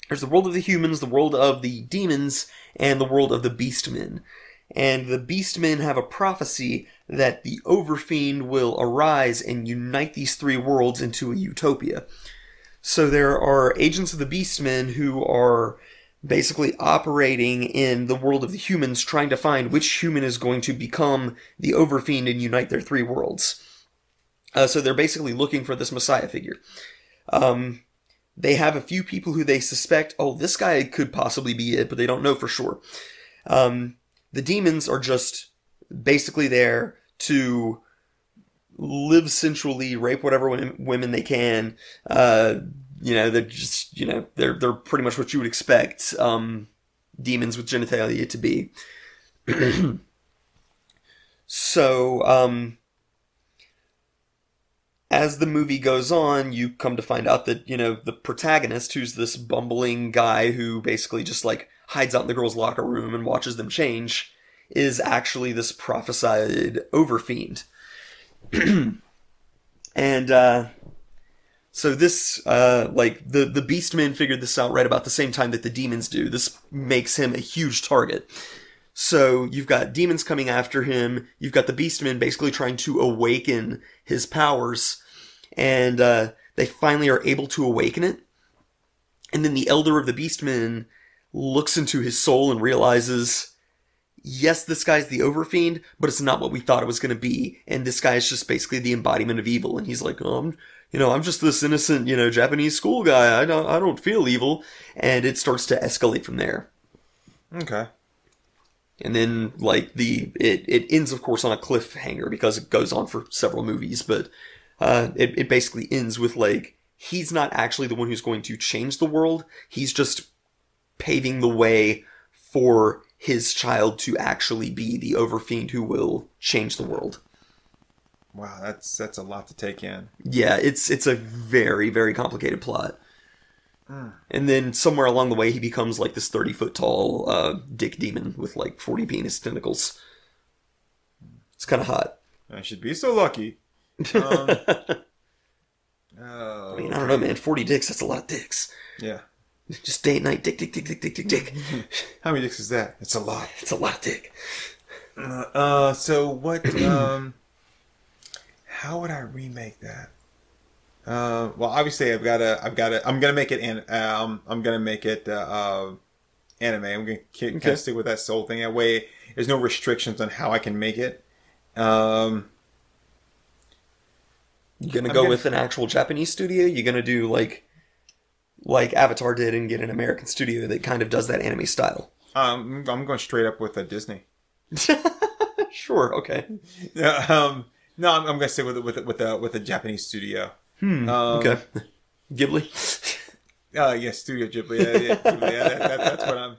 There's the world of the humans, the world of the demons, and the world of the beastmen. And the beastmen have a prophecy that the Overfiend will arise and unite these 3 worlds into a utopia. So there are agents of the beastmen who are basically operating in the world of the humans, trying to find which human is going to become the Overfiend and unite their 3 worlds. So they're basically looking for this messiah figure. They have a few people who they suspect, this guy could possibly be it, but they don't know for sure. The demons are just basically there to live sensually, rape whatever women they can. They're just, they're pretty much what you would expect demons with genitalia to be. So, as the movie goes on, you come to find out that, the protagonist, who's this bumbling guy who basically just, like, hides out in the girls' locker room and watches them change, is actually this prophesied Overfiend. And, so this, the Beastmen figured this out right about the same time that the demons do. This makes him a huge target. So you've got demons coming after him. You've got the Beastmen basically trying to awaken his powers. And they finally are able to awaken it. And then the Elder of the Beastmen looks into his soul and realizes, yes, this guy's the Overfiend, but it's not what we thought it was going to be. And this guy is just basically the embodiment of evil. And he's like, I'm just this innocent, Japanese school guy. I don't feel evil. And it starts to escalate from there. Okay. And then, it ends, of course, on a cliffhanger because it goes on for several movies. But it basically ends with, he's not actually the one who's going to change the world. He's just paving the way for his child to actually be the Overfiend who will change the world. Wow, that's a lot to take in. Yeah, it's a very, very complicated plot. And then somewhere along the way, he becomes this 30-foot tall dick demon with 40 penis tentacles. It's kind of hot. I should be so lucky. I don't know, man. 40 dicks, that's a lot of dicks. Yeah. Just day and night, dick, dick, dick, dick, dick, dick, dick. How many dicks is that? It's a lot. It's a lot of dick. So what? How would I remake that? Well, obviously, I'm gonna make it anime. I'm gonna kind of stick with that soul thing. That way, there's no restrictions on how I can make it. You gonna go with an actual Japanese studio? You gonna do like Avatar did and get an American studio that kind of does that anime style? I'm going straight up with a Disney. Sure. Okay. No, I'm going to stay with a Japanese studio. Okay. Ghibli. Yeah, Studio Ghibli. Yeah, Ghibli. That's what I'm.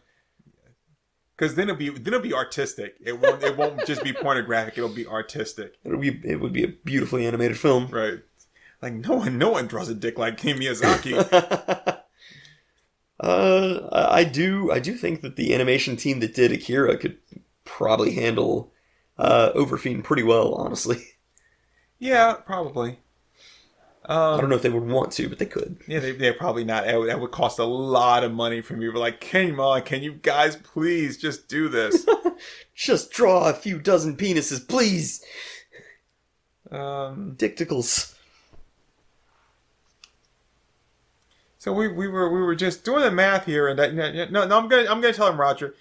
Because then it'll be artistic. It won't just be pornographic. It'll be artistic. It would be a beautifully animated film. Right. Like no one draws a dick like Miyazaki. I do think that the animation team that did Akira could probably handle Overfiend pretty well, honestly. Yeah, probably. I don't know if they would want to, but they could. Yeah, they're probably not. That would cost a lot of money for me. We're like, can you guys please just do this? Just draw a few dozen penises, please. Dicticles. So we were just doing the math here, and no, I'm gonna tell him, Roger.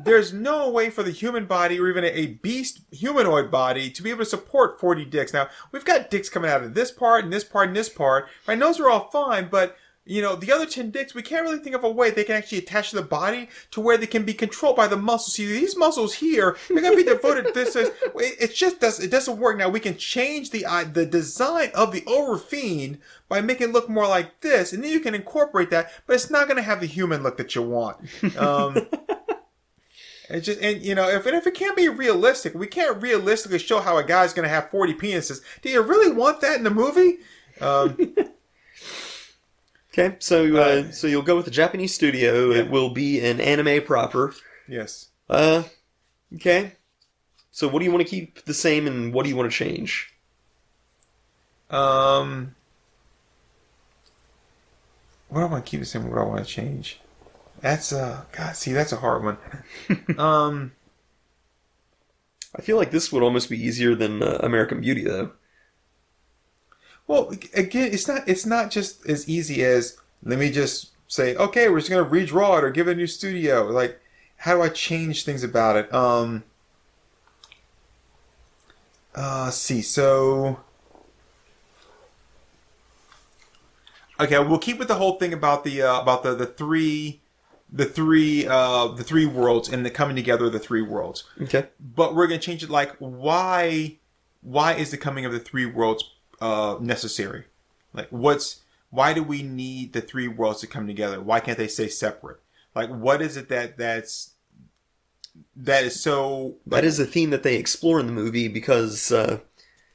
There's no way for the human body, or even a beast humanoid body, to be able to support 40 dicks. Now we've got dicks coming out of this part and this part and this part. Right, those are all fine, but the other 10 dicks, we can't really think of a way they can actually attach to the body to where they can be controlled by the muscles. See, these muscles here, they're going to be devoted. It doesn't work. Now, we can change the design of the Overfiend by making it look more like this, and then you can incorporate that, but it's not going to have the human look that you want. It's just, and if it can't be realistic, we can't realistically show how a guy's going to have 40 penises. Do you really want that in the movie? Okay, so you'll go with the Japanese studio. Yeah. It will be an anime proper. Yes. Okay. So what do you want to keep the same, and what do you want to change? What do I want to keep the same? What do I want to change? That's that's a hard one. I feel like this would almost be easier than American Beauty, though. Well, again, it's not just as easy as, let me just say, okay, we're just gonna redraw it or give it a new studio. Like, how do I change things about it? See, so okay, we'll keep with the whole thing about the three worlds and the coming together of the three worlds. Okay. But we're gonna change it, like, why is the coming of the three worlds necessary? Like, why do we need the three worlds to come together? Why can't they stay separate? Like, what is it that is so? That is a theme that they explore in the movie because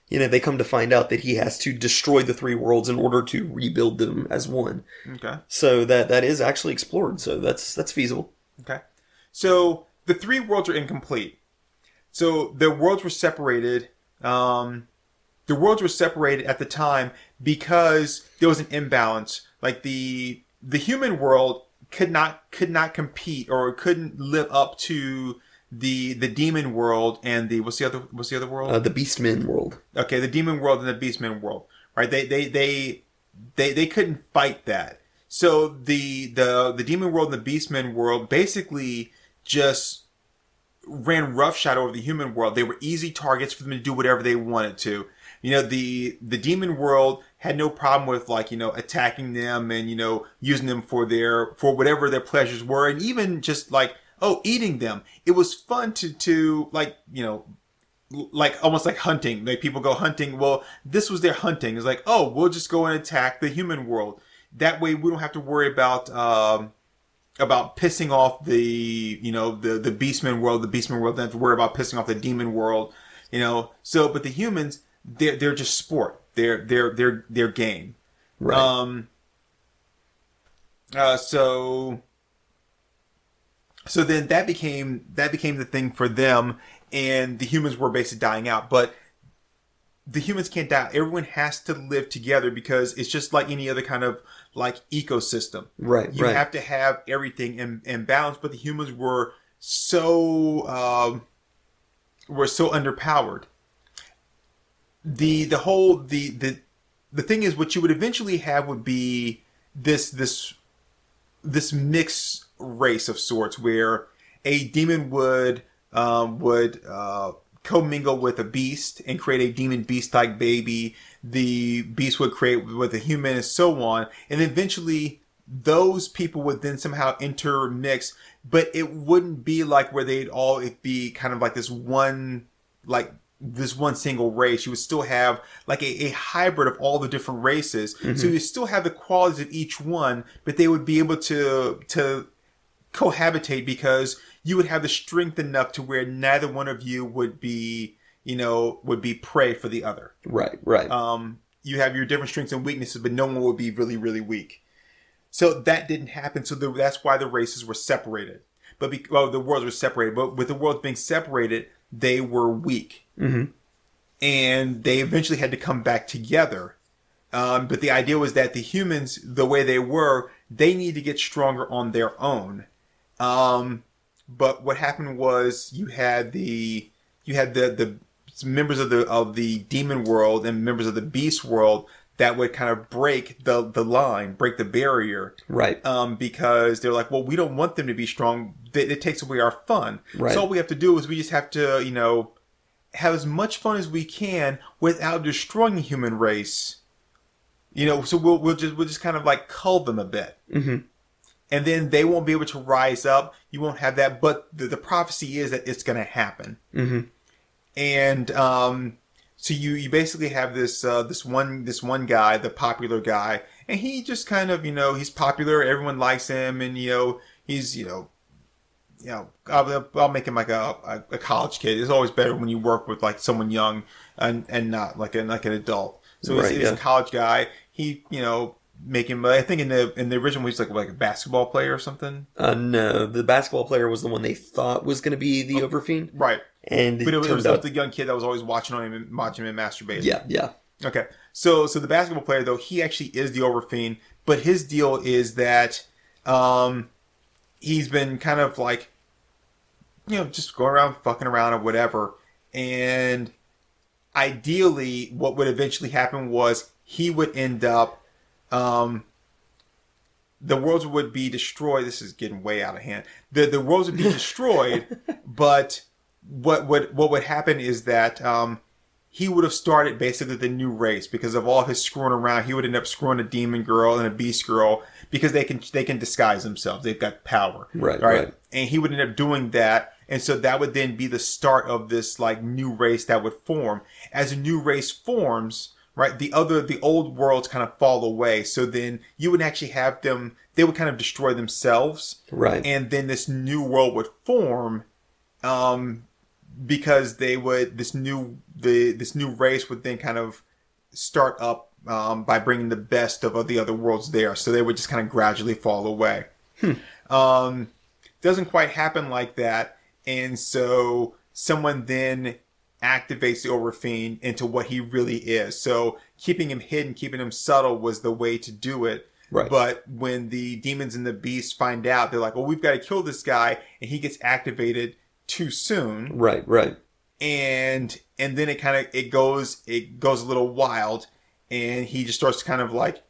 they come to find out that he has to destroy the three worlds in order to rebuild them as one. Okay. So that is actually explored. So that's feasible. Okay. So the three worlds are incomplete. So the worlds were separated. The worlds were separated at the time because there was an imbalance. Like the human world could not compete or couldn't live up to the demon world and what's the other world? The Beastmen world. Okay, the demon world and the Beastmen world. Right? They couldn't fight that. So the demon world and the Beastmen world basically just ran roughshod over the human world. They were easy targets for them to do whatever they wanted to. The demon world had no problem with, like, attacking them and, using them for whatever their pleasures were, and even just like, eating them. It was fun to like, like almost like hunting. Like, people go hunting. Well, this was their hunting. It's like, we'll just go and attack the human world. That way we don't have to worry about pissing off the Beastman world. The Beastman world doesn't have to worry about pissing off the demon world. So, but the humans, they're just sport. They're game. Right. So then that became the thing for them, and the humans were basically dying out. But the humans can't die. Everyone has to live together because it's just like any other kind of like ecosystem. Right. You have to have everything in balance. But the humans were so underpowered. The thing is, what you would eventually have would be this mixed race of sorts, where a demon would commingle with a beast and create a demon beast-like baby. The beast would create with a human, and so on. And eventually, those people would then somehow intermix, but it wouldn't be like where it'd be kind of like this one single race. You would still have like a hybrid of all the different races. Mm-hmm. So you still have the qualities of each one, but they would be able to cohabitate because you would have the strength enough to where neither one of you would be, would be prey for the other. Right, right. You have your different strengths and weaknesses, but no one would be really, really weak. So that didn't happen. So that's why the races were separated. But the worlds were separated. But with the worlds being separated, they were weak. Mm-hmm. And they eventually had to come back together. But the idea was that the humans, the way they were, they need to get stronger on their own. But what happened was you had the members of the demon world and members of the beast world that would kind of break the line, break the barrier. Right. Because they're like, well, we don't want them to be strong. It takes away our fun. Right. So all we have to do is we just have to, have as much fun as we can without destroying the human race. So we'll just kind of like cull them a bit. Mm-hmm. And then they won't be able to rise up. You won't have that. But the prophecy is that it's going to happen. Mm-hmm. And so you basically have this one guy, the popular guy, and he just kind of he's popular. Everyone likes him, and he's I'll make him like a college kid. It's always better when you work with like someone young and not like an adult. So he's a college guy. He make him. I think in the original he's like a basketball player or something. No, the basketball player was the one they thought was going to be the Overfiend. Right. But it was the young kid that was always watching him and masturbating. Yeah, yeah. Okay. So the basketball player though, he actually is the Overfiend, but his deal is that he's been kind of like just going around fucking around or whatever, and ideally what would eventually happen was he would end up the worlds would be destroyed. This is getting way out of hand. The worlds would be destroyed, but what would happen is that he would have started basically the new race because of all his screwing around. He would end up screwing a demon girl and a beast girl because they can disguise themselves. They've got power, right. And he would end up doing that, and so that would then be the start of this like new race that would form. As a new race forms, right, the old worlds kind of fall away. So then you would actually have them. They would kind of destroy themselves, right, and then this new world would form. Because this new race would then kind of start up by bringing the best of the other worlds there, so they would just kind of gradually fall away. Doesn't quite happen like that, and so someone then activates the Overfiend into what he really is. So keeping him hidden, keeping him subtle was the way to do it. Right. But when the demons and the beasts find out, they're like, well, we've got to kill this guy, and he gets activated too soon. Right. And then it goes a little wild, and he just starts kind of like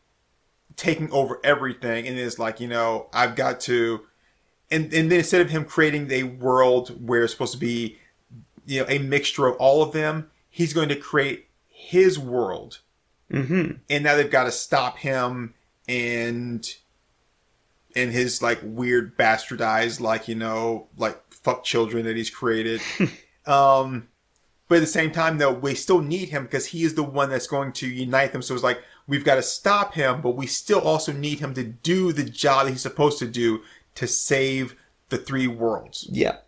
taking over everything, and it's like, I've got to, and then instead of him creating a world where it's supposed to be, a mixture of all of them, he's going to create his world. Mm-hmm. And now they've got to stop him and his like weird bastardized, like fuck children that he's created. But at the same time, though, we still need him because he is the one that's going to unite them. So it's like, we've got to stop him, but we still also need him to do the job that he's supposed to do to save the three worlds. Yeah.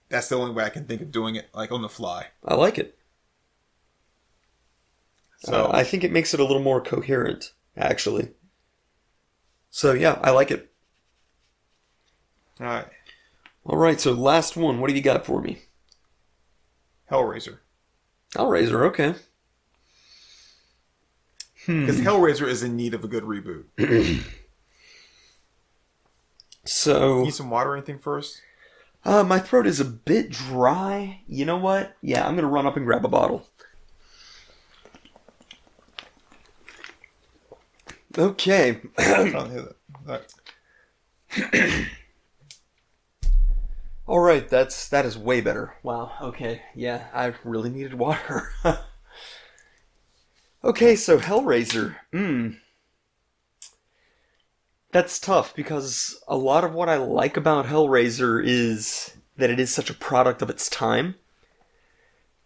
That's the only way I can think of doing it, like on the fly. I like it. So I think it makes it a little more coherent, actually. So yeah, I like it. All right, so last one. What have you got for me? Hellraiser. Hellraiser, okay. Because Hellraiser is in need of a good reboot. So, need some water or anything first? My throat is a bit dry. You know what? Yeah, I'm gonna run up and grab a bottle. Okay. All right, that is way better. Wow. Okay. Yeah, I really needed water. Okay, so Hellraiser. That's tough because a lot of what I like about Hellraiser is that it is such a product of its time.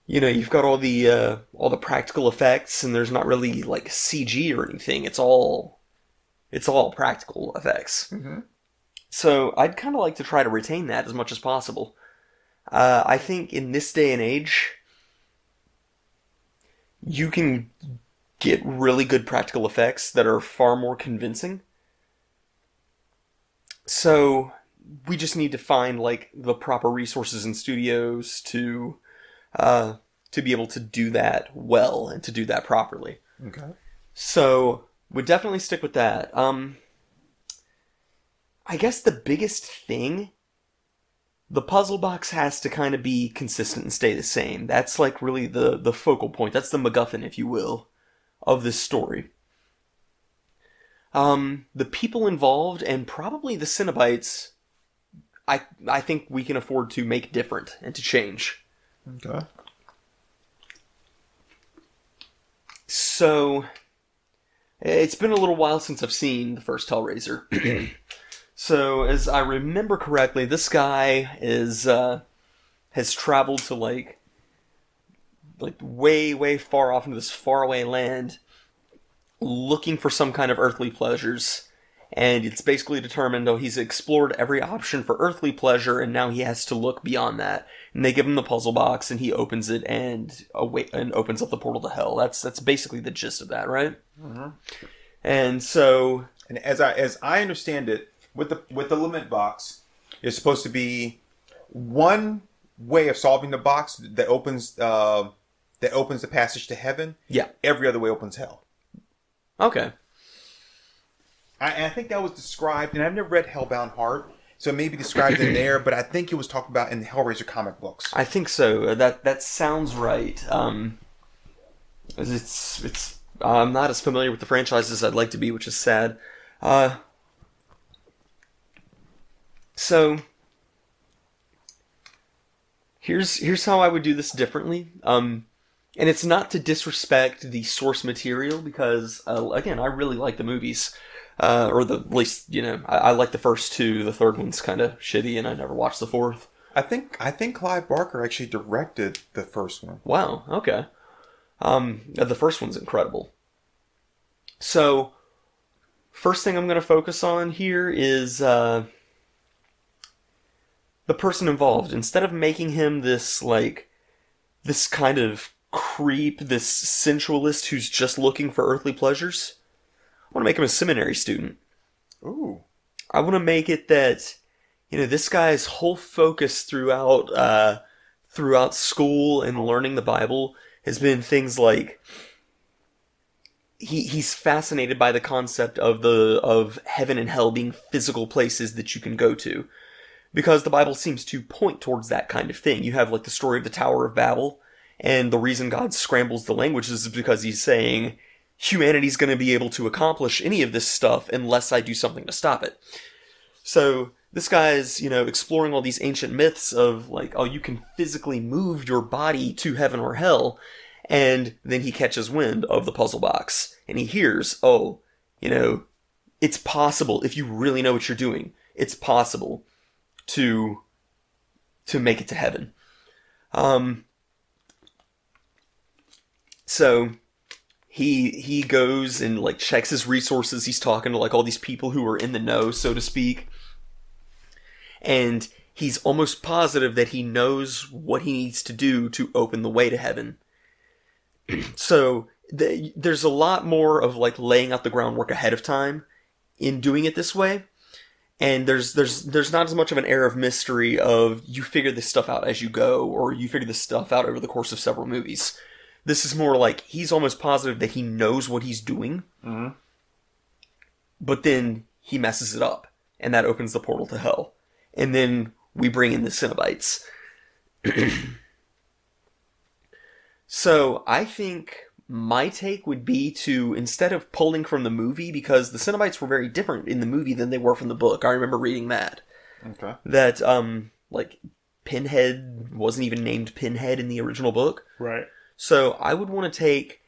You've got all the practical effects, and there's not really like CG or anything. It's all practical effects. Mm-hmm. So I'd kind of like to try to retain that as much as possible. I think in this day and age, you can get really good practical effects that are far more convincing. So we just need to find like the proper resources in studios to be able to do that well and to do that properly. Okay. So would definitely stick with that. I guess the biggest thing, the puzzle box has to kind of be consistent and stay the same. That's like really the focal point. That's the MacGuffin, if you will, of this story. The people involved and probably the Cenobites, I think we can afford to make different and to change. Okay. So, it's been a little while since I've seen the first Hellraiser. So, as I remember correctly, this guy has traveled to like way, way far off into this faraway land, looking for some kind of earthly pleasures. And it's basically determined, he's explored every option for earthly pleasure, and now he has to look beyond that. And they give him the puzzle box, and he opens it and opens up the portal to hell. That's basically the gist of that, right? Mm-hmm. And so, and as I understand it, with the limit box, it's supposed to be one way of solving the box that opens the passage to heaven. Yeah. Every other way opens hell. Okay. I think that was described, and I've never read Hellbound Heart, so it may be described in there, but I think it was talked about in the Hellraiser comic books. I think so. That sounds right. I'm not as familiar with the franchise as I'd like to be, which is sad. So here's how I would do this differently. And it's not to disrespect the source material, because again, I really like the movies. At least, I like the first two. The third one's kind of shitty, and I never watched the fourth. I think Clive Barker actually directed the first one. Wow, okay. The first one's incredible. So, first thing I'm going to focus on here is the person involved. Instead of making him this kind of creep, this sensualist who's just looking for earthly pleasures, I want to make him a seminary student. Ooh. I want to make it that, this guy's whole focus throughout school and learning the Bible has been things like he's fascinated by the concept of heaven and hell being physical places that you can go to, because the Bible seems to point towards that kind of thing. You have like the story of the Tower of Babel, and the reason God scrambles the languages is because he's saying, humanity's going to be able to accomplish any of this stuff unless I do something to stop it. So this guy's, exploring all these ancient myths of like, you can physically move your body to heaven or hell, and then he catches wind of the puzzle box, and he hears, it's possible, if you really know what you're doing, it's possible to make it to heaven. So he goes and like checks his resources. He's talking to like all these people who are in the know, so to speak. And he's almost positive that he knows what he needs to do to open the way to heaven. So there's a lot more of like laying out the groundwork ahead of time in doing it this way. And there's not as much of an air of mystery of you figure this stuff out as you go, or you figure this stuff out over the course of several movies. This is more like he's almost positive that he knows what he's doing, mm-hmm. but then he messes it up, and that opens the portal to hell. And then we bring in the Cenobites. So I think my take would be to, instead of pulling from the movie, because the Cenobites were very different in the movie than they were from the book. I remember reading that. Okay. That, Pinhead wasn't even named Pinhead in the original book. Right. So I would want to take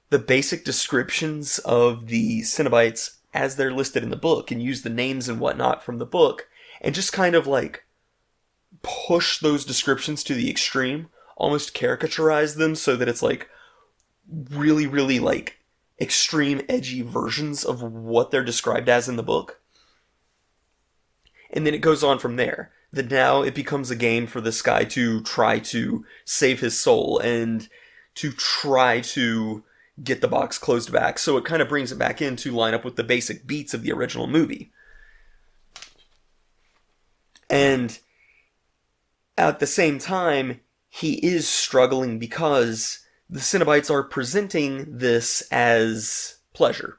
the basic descriptions of the Cenobites as they're listed in the book and use the names and whatnot from the book and just kind of like push those descriptions to the extreme, almost caricaturize them so that it's like really, really like extreme edgy versions of what they're described as in the book. And then it goes on from there. That now it becomes a game for this guy to try to save his soul and to try to get the box closed back. So it kind of brings it back in to line up with the basic beats of the original movie. And at the same time, he is struggling because the Cenobites are presenting this as pleasure.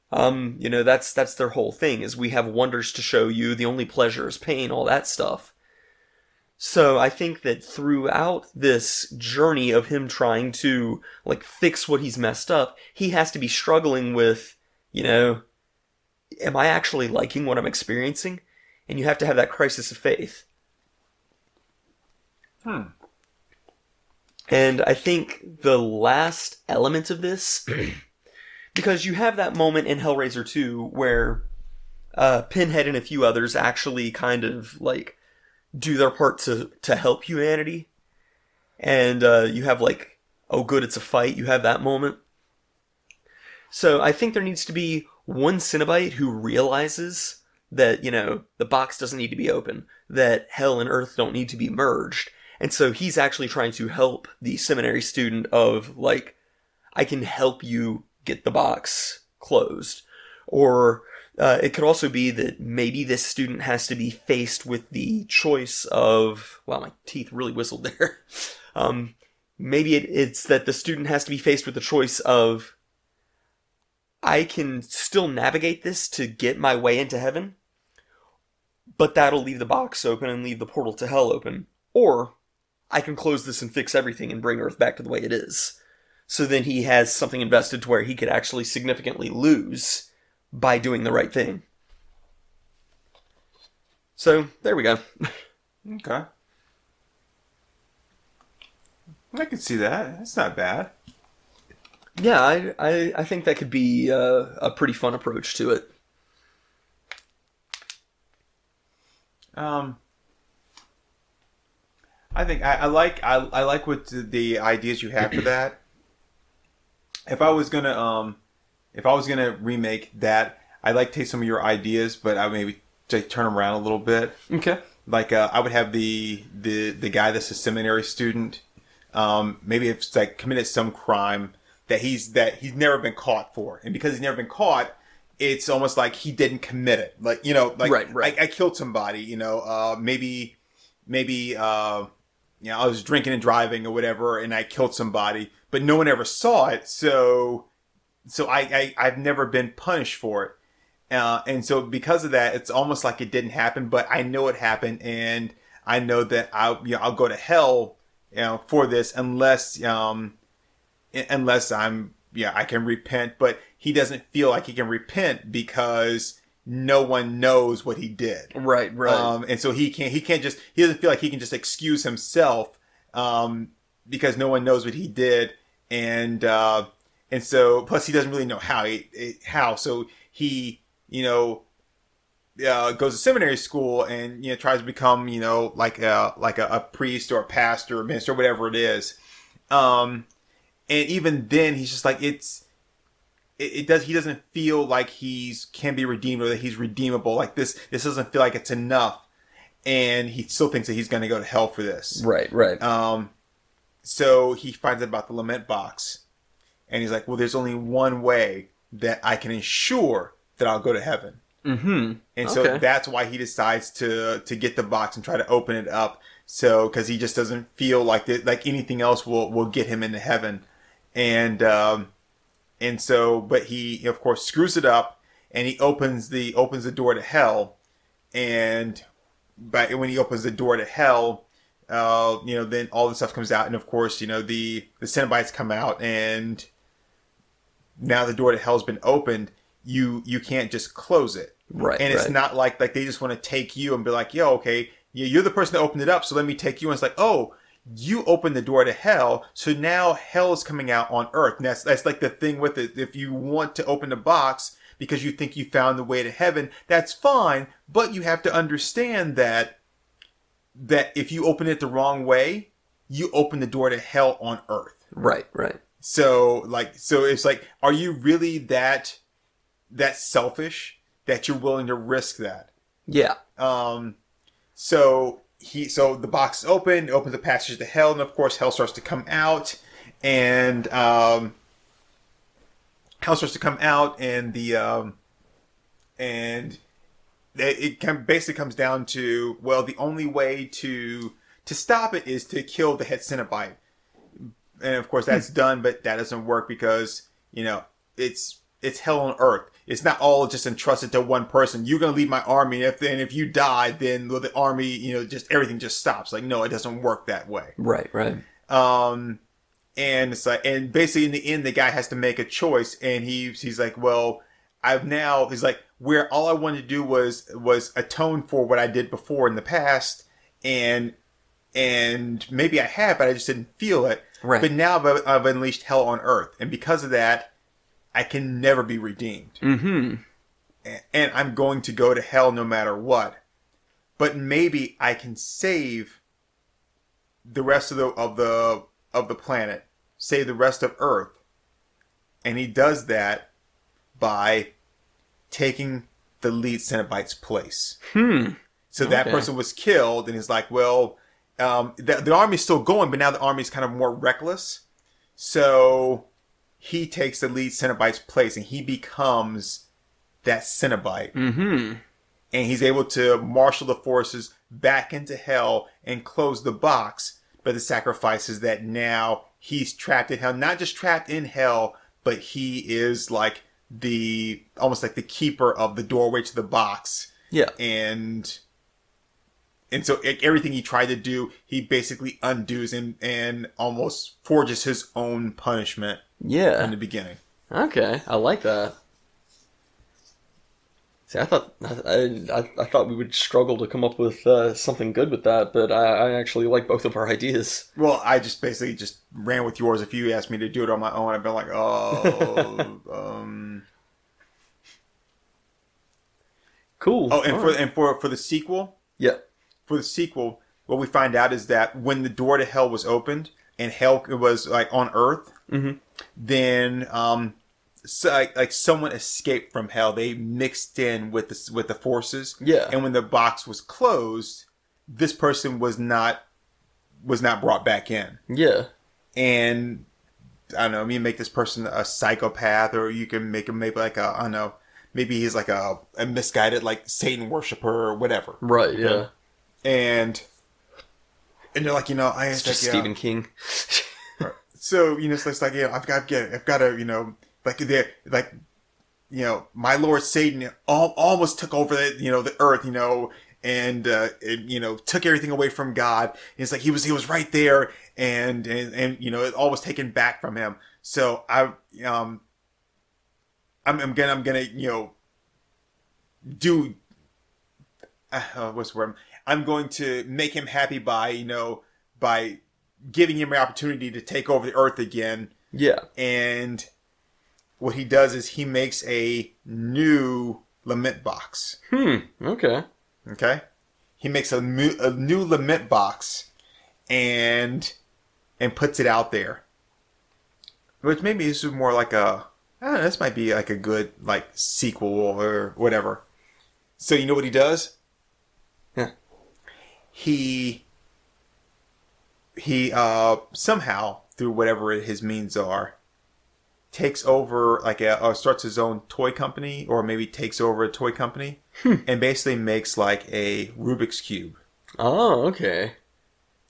That's their whole thing, is we have wonders to show you, the only pleasure is pain, all that stuff. So I think that throughout this journey of him trying to, fix what he's messed up, he has to be struggling with, am I actually liking what I'm experiencing? And you have to have that crisis of faith. And I think the last element of this, because you have that moment in Hellraiser 2 where Pinhead and a few others actually kind of, do their part to help humanity. And you have, oh good, it's a fight. You have that moment. So I think there needs to be one Cenobite who realizes that, the box doesn't need to be open, that hell and earth don't need to be merged. And so he's actually trying to help the seminary student of, I can help you get the box closed. Or it could also be that maybe this student has to be faced with the choice of, wow, my teeth really whistled there. Maybe it's that the student has to be faced with the choice of, I can still navigate this to get my way into heaven, but that'll leave the box open and leave the portal to hell open. Or I can close this and fix everything and bring Earth back to the way it is. So then he has something invested to where he could actually significantly lose by doing the right thing. So, there we go. Okay. I can see that. That's not bad. Yeah, I think that could be a pretty fun approach to it. I think I like what the ideas you have for that. If I was gonna remake that, I'd like to take some of your ideas, but I maybe turn them around a little bit. Okay. I would have the guy that's a seminary student. Maybe it's committed some crime that he's never been caught for, and because he's never been caught, it's almost like he didn't commit it. Right. I killed somebody. Maybe I was drinking and driving or whatever, and I killed somebody, but no one ever saw it. So I've never been punished for it. And so because of that, it's almost like it didn't happen, but I know it happened, and I know that I'll go to hell, for this unless I can repent. But he doesn't feel like he can repent because no one knows what he did. Right. And so he doesn't feel like he can just excuse himself, because no one knows what he did. And so plus he doesn't really know how. So he, goes to seminary school and, tries to become, like a priest or a pastor or minister, whatever it is. And even then he's just like, he doesn't feel like can be redeemed or that he's redeemable. Like this doesn't feel like it's enough. And he still thinks that he's going to go to hell for this. Right. So he finds out about the lament box, and he's like, well, there's only one way that I can ensure that I'll go to heaven. Mm-hmm. And so that's why he decides to get the box and try to open it up. So, cause he just doesn't feel like anything else will get him into heaven. And so, but he, of course, screws it up, and he opens the door to hell. And when he opens the door to hell, then all the stuff comes out. And of course, the Cenobites come out, and now the door to hell's been opened. You can't just close it. Right. And it's not like they just want to take you and be like, yo, okay, you're the person that opened it up, so let me take you. And it's like, oh, you opened the door to hell, so now hell is coming out on earth. And that's like the thing with it. If you want to open the box because you think you found the way to heaven, that's fine. But you have to understand that if you open it the wrong way, you open the door to hell on earth. Right. So it's like, are you really that selfish that you're willing to risk that. Yeah. So the box is open, opens the passage to hell, and of course hell starts to come out, and hell starts to come out, and basically comes down to, well, the only way to stop it is to kill the head Cenobite. And of course that's done, but that doesn't work because, it's hell on earth. It's not all just entrusted to one person. You're going to lead my army, and if you die, then the army, just everything just stops. Like, no, it doesn't work that way. Right. And it's like, and basically in the end, the guy has to make a choice, and he's like, well, he's like, where all I wanted to do was atone for what I did before in the past, and maybe I have, but I just didn't feel it. Right. But now I've unleashed hell on earth, and because of that, I can never be redeemed. Mm-hmm. And I'm going to go to hell no matter what. But maybe I can save the rest of the planet, save the rest of Earth, and he does that by taking the lead Cenobite's place. So that person was killed, and he's like, well, the army's still going, but now the army's kind of more reckless. So he takes the lead Cenobite's place, and he becomes that Cenobite. Mm-hmm. And he's able to marshal the forces back into hell and close the box. But the sacrifice is that now he's trapped in hell. Not just trapped in hell, but he is like almost like the keeper of the doorway to the box. Yeah. And so everything he tried to do, he basically undoes and almost forges his own punishment. Yeah. In the beginning. Okay, I like that. See, I thought we would struggle to come up with something good with that, but I actually like both of our ideas. Well, I just basically just ran with yours. If you asked me to do it on my own, I'd be like, Cool. Oh, and for the sequel. Yeah. For the sequel, what we find out is that when the door to hell was opened and hell was like on Earth, then like someone escaped from hell. They mixed in with the forces. Yeah. And when the box was closed, this person was not brought back in. Yeah. And I don't know, you make this person a psychopath, or you can make him maybe like I don't know, maybe he's like a misguided like Satan worshiper or whatever. Right. Yeah. And they're like, it's just Stephen King. So it's like, I've got to, my Lord Satan almost took over the earth, and took everything away from God. And it's like he was right there, and it all was taken back from him. So I'm gonna do what's the word? I'm going to make him happy by giving him an opportunity to take over the earth again. Yeah. And what he does is he makes a new lament box. Okay. Okay. He makes a new lament box and puts it out there. Which maybe this is more like this might be like a good like sequel or whatever. So you know what he does? Yeah. He somehow, through whatever his means are, takes over starts his own toy company, or maybe takes over a toy company, and basically makes like a Rubik's Cube. Oh, okay.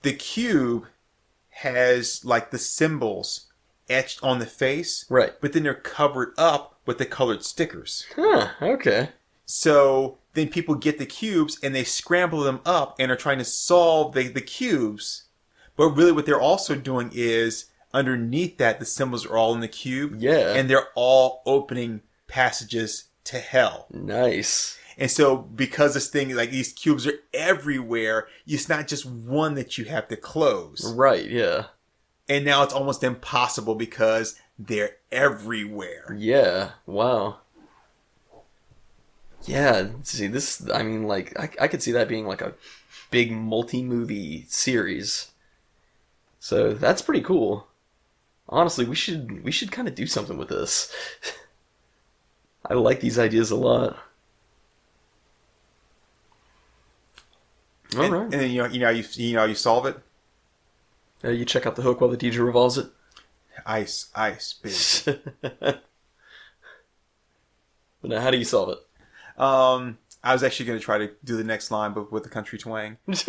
The cube has like the symbols etched on the face, right? But then they're covered up with the colored stickers. Huh, okay. So then people get the cubes and they scramble them up and are trying to solve the cubes. But really what they're also doing is underneath that, the symbols are all in the cube. Yeah. And they're all opening passages to hell. Nice. And so because this thing, like these cubes are everywhere, it's not just one that you have to close. Right, yeah. And now it's almost impossible because they're everywhere. Yeah, wow. Yeah, see, this, I mean, like, I could see that being like a big multi-movie series. So that's pretty cool. Honestly, we should kind of do something with this. I like these ideas a lot. All right. And then you know how you solve it. You check out the hook while the DJ revolves it. Ice, baby. But now, how do you solve it? I was actually going to try to do the next line, but with the country twang. But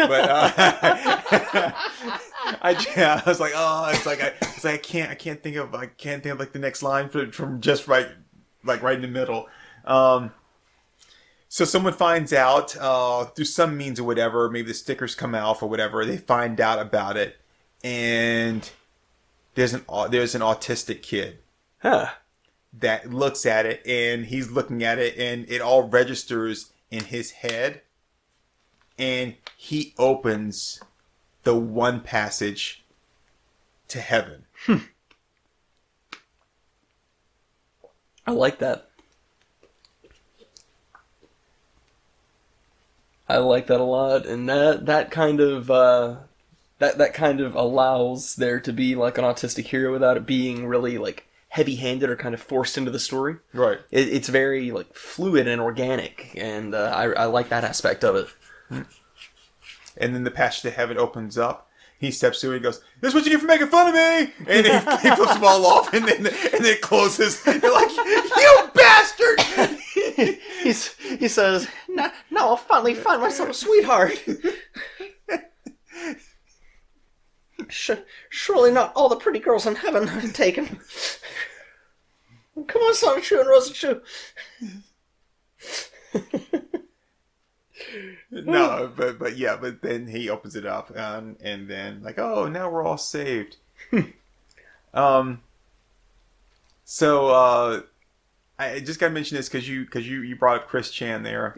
I was like, I can't think of like the next line from just right in the middle. So someone finds out through some means or whatever, maybe the stickers come off or whatever. They find out about it, and there's an autistic kid. Huh. That looks at it, and he's looking at it, and it all registers in his head, and he opens the one passage to heaven. I like that. I like that a lot, and that kind of that kind of allows there to be like an autistic hero without it being really like heavy-handed or kind of forced into the story. Right. It's very like fluid and organic, and I like that aspect of it. And then the passage to heaven opens up. He steps through and he goes, "This is what you get for making fun of me!" And then he flips them all off, and then it closes. You're like, "You bastard!" He says, "Now I'll finally find myself a sweetheart." Surely not all the pretty girls in heaven have been taken. Come on, Sonic Shoe and Rosa Shoe. No, but then he opens it up, and then like, oh, now we're all saved. So I just gotta mention this because you brought up Chris Chan there.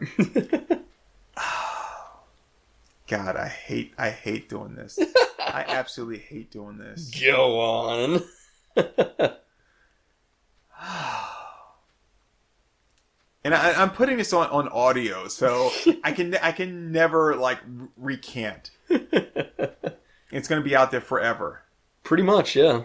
God, I hate doing this. I absolutely hate doing this. Go on. And I'm putting this on audio, so I can never like recant. It's gonna be out there forever. Pretty much, yeah.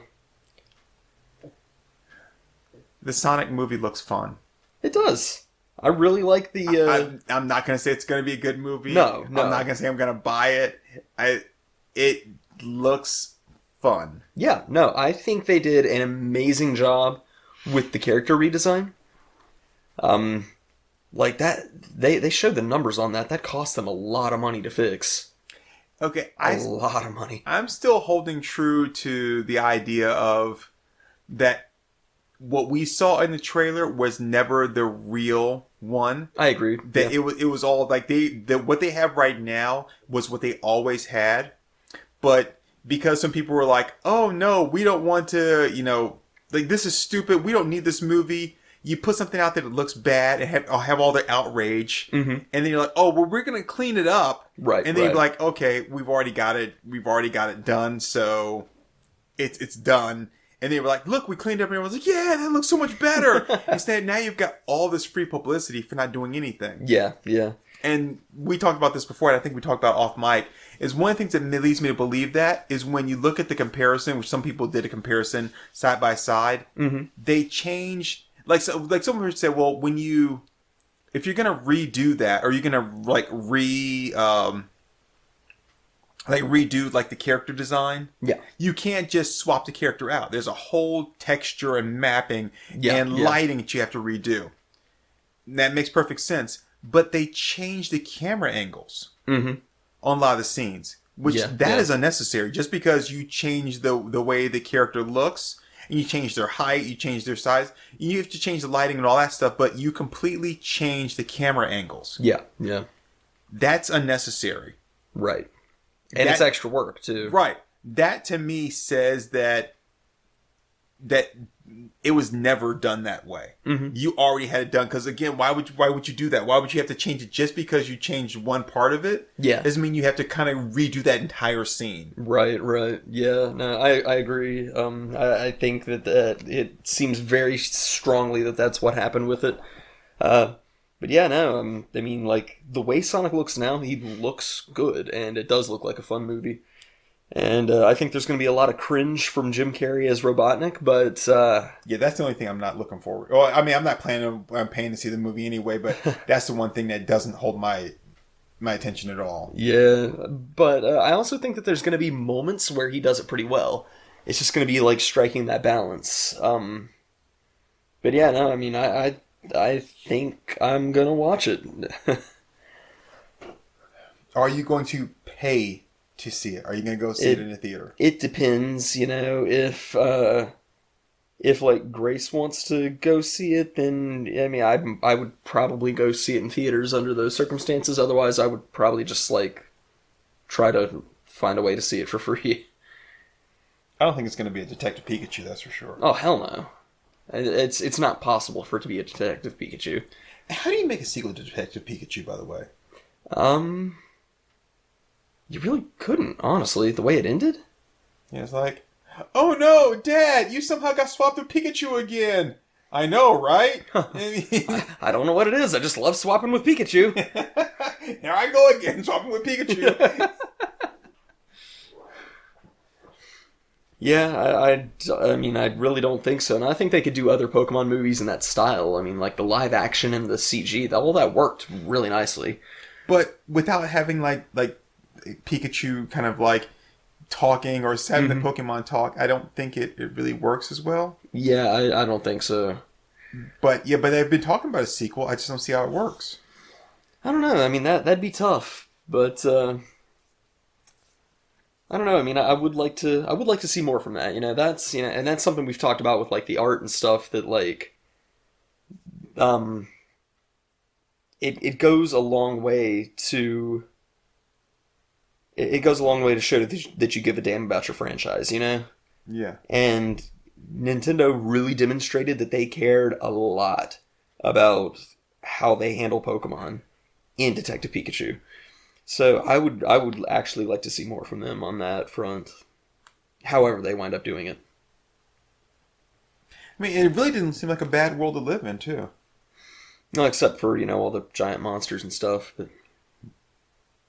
The Sonic movie looks fun. It does. I really like the. I'm not gonna say it's gonna be a good movie. No. I'm not gonna say I'm gonna buy it. It looks fun. Yeah, no, I think they did an amazing job with the character redesign. Like that, they showed the numbers on that. That cost them a lot of money to fix. Okay, a lot of money. I'm still holding true to the idea of that. What we saw in the trailer was never the real one. I agree. That it was all like what they have right now was what they always had, but because some people were like, "Oh no, we don't want to," like this is stupid. We don't need this movie. You put something out there that looks bad and have all the outrage, and then you're like, "Oh, well, we're gonna clean it up," right? And then you're like, "Okay, we've already got it. We've already got it done, so it's done." And they were like, "Look, we cleaned up," and everyone's like, "Yeah, that looks so much better." Instead, now you've got all this free publicity for not doing anything. Yeah. And we talked about this before, and I think we talked about off mic. Is one of the things that leads me to believe that is when you look at the comparison, which some people did a comparison side by side. They changed. Like someone said, well, if you're gonna redo that, or you're gonna redo like the character design, you can't just swap the character out. There's a whole texture and mapping and lighting that you have to redo. And that makes perfect sense. But they changed the camera angles on a lot of the scenes, which is unnecessary. Just because you change the way the character looks, and you change their height, you change their size, you have to change the lighting and all that stuff, but you completely change the camera angles. Yeah. That's unnecessary. Right. And it's extra work, too. Right. That, to me, says that it was never done that way. You already had it done. Because, again, why would you do that? Why would you have to change it just because you changed one part of it? Yeah. Doesn't mean you have to kind of redo that entire scene. Right. Yeah, no, I agree. I think that it seems very strongly that that's what happened with it. But yeah, no, I mean, like, the way Sonic looks now, he looks good, and it does look like a fun movie. And I think there's going to be a lot of cringe from Jim Carrey as Robotnik, but... yeah, that's the only thing I'm not looking forward... Well, I mean, I'm not planning on paying to see the movie anyway, but that's the one thing that doesn't hold my my attention at all. Yeah, but I also think that there's going to be moments where he does it pretty well. It's just going to be like striking that balance. But yeah, no, I mean, I think I'm going to watch it. Are you going to pay to see it? Are you going to go see it in a theater? It depends, you know, if like Grace wants to go see it, then I mean I would probably go see it in theaters under those circumstances. Otherwise, I would probably just like try to find a way to see it for free. I don't think it's going to be a Detective Pikachu, that's for sure. Oh hell no! It's not possible for it to be a Detective Pikachu. How do you make a sequel to Detective Pikachu, by the way? You really couldn't, honestly. The way it ended. Yeah, it's like, oh no, Dad, you somehow got swapped with Pikachu again. I know, right? I don't know what it is. I just love swapping with Pikachu. Here I go again, swapping with Pikachu. Yeah, I mean, I really don't think so. And I think they could do other Pokemon movies in that style. I mean, like the live action and the CG, all that worked really nicely. But without having like Pikachu kind of like talking or having the Pokemon talk, I don't think it really works as well. Yeah, I don't think so. But they've been talking about a sequel. I just don't see how it works. I don't know. I mean, that'd be tough, but I don't know. I mean, I would like to see more from that. You know, and that's something we've talked about with like the art and stuff that like it goes a long way to show that you give a damn about your franchise, you know? Yeah. And Nintendo really demonstrated that they cared a lot about how they handle Pokemon in Detective Pikachu. So I would actually like to see more from them on that front. However they wind up doing it. I mean, it really didn't seem like a bad world to live in, too. No, except for, you know, all the giant monsters and stuff, but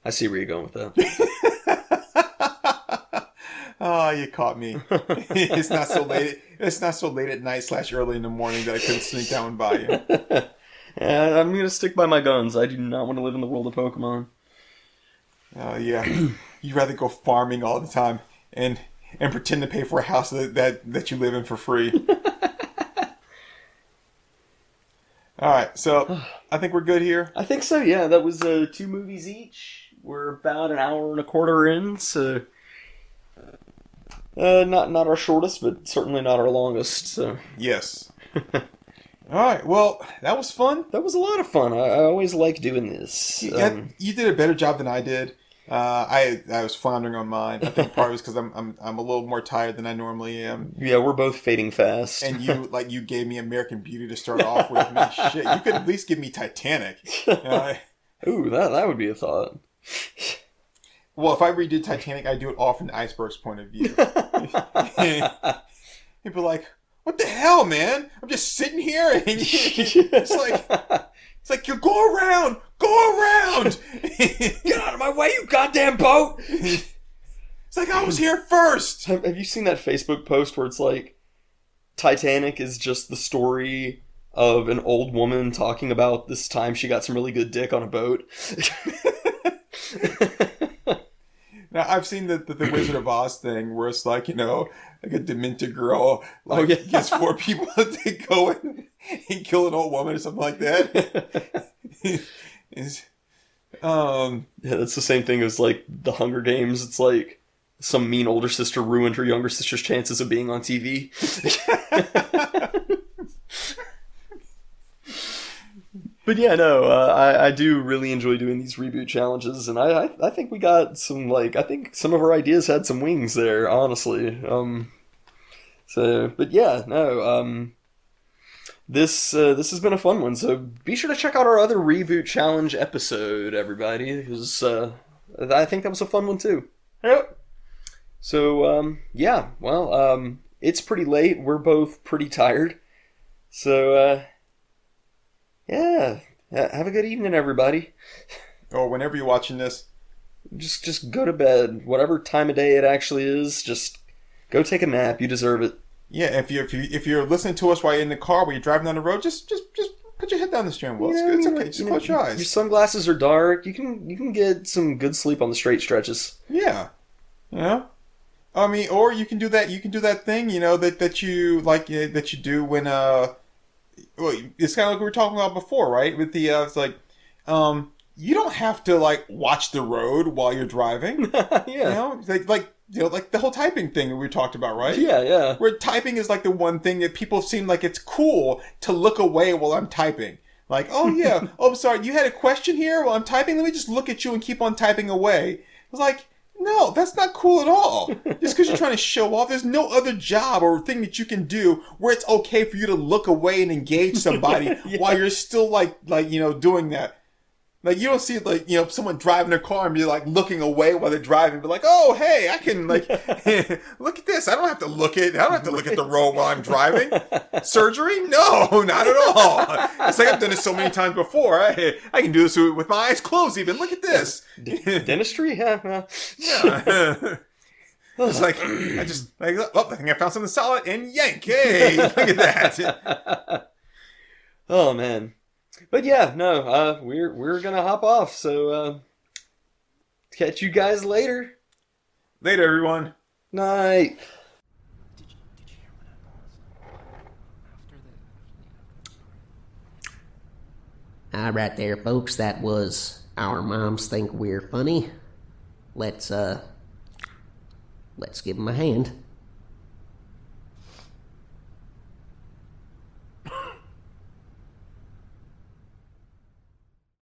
I see where you're going with that. Oh, you caught me. It's not so late. It's not so late at night / early in the morning that I couldn't sneak down by you. Yeah, I'm gonna stick by my guns. I do not want to live in the world of Pokemon. Oh yeah, you'd rather go farming all the time and pretend to pay for a house that you live in for free. All right, so I think we're good here. I think so. Yeah, that was 2 movies each. We're about an hour and a quarter in, so not our shortest, but certainly not our longest. So yes. All right. Well, that was fun. That was a lot of fun. I always like doing this. You did a better job than I did. I was floundering on mine. I think part of it's because I'm a little more tired than I normally am. Yeah, we're both fading fast. And you gave me American Beauty to start off with. Man, shit, you could at least give me Titanic. Ooh, that would be a thought. Well, if I redid Titanic, I'd do it all from the iceberg's point of view. People are like, what the hell, man? I'm just sitting here, and it's like you go around. Get out of my way, you goddamn boat! It's like I was here first. Have you seen that Facebook post where it's like Titanic is just the story of an old woman talking about this time she got some really good dick on a boat? Now, I've seen the Wizard of Oz thing where it's like, you know, like a demented girl gets 4 people to go and kill an old woman or something like that. Yeah, that's the same thing as like the Hunger Games. It's like some mean older sister ruined her younger sister's chances of being on TV. But yeah, no, I do really enjoy doing these reboot challenges, and I think we got some, like, I think some of our ideas had some wings there, honestly. But yeah, no, this has been a fun one, so be sure to check out our other reboot challenge episode, everybody, because I think that was a fun one too. Yep. So, yeah, well, it's pretty late, we're both pretty tired, so, yeah, have a good evening, everybody. Or whenever you're watching this. Just go to bed. Whatever time of day it actually is, just go take a nap. You deserve it. Yeah, if you're listening to us while you're in the car, while you're driving down the road, just put your head down the steering wheel. You It's know, good. It's you know, okay. Just you know, close your Your eyes. sunglasses are dark. You can get some good sleep on the straight stretches. Yeah. Yeah. I mean, or you can do that. You can do that thing, that you like that you do when well, it's kind of like we were talking about before, right? With the it's like, you don't have to like watch the road while you're driving. Yeah. Like the whole typing thing that we talked about, right? Yeah. Where typing is like the one thing that people seem like it's cool to look away while I'm typing. Like, oh yeah, oh I'm sorry, you had a question here while I'm typing. Let me just look at you and keep on typing away. It's like, no, that's not cool at all. Just because you're trying to show off, there's no other job or thing that you can do where it's okay for you to look away and engage somebody while you're still doing that. Like, you don't see, someone driving their car and be, looking away while they're driving. Be like, oh, hey, I can, look at this. I don't have to look at the road while I'm driving. Surgery? No, not at all. It's like I've done this so many times before. I can do this with my eyes closed even. Look at this. Dentistry? Yeah. It's like, I think I found something solid and yank. Hey, look at that. Oh, man. But yeah, no, we're gonna hop off, so catch you guys later. Later, everyone. Night. Did you hear when I paused? All right there, folks. That was Our Moms Think We're Funny. Let's give them a hand.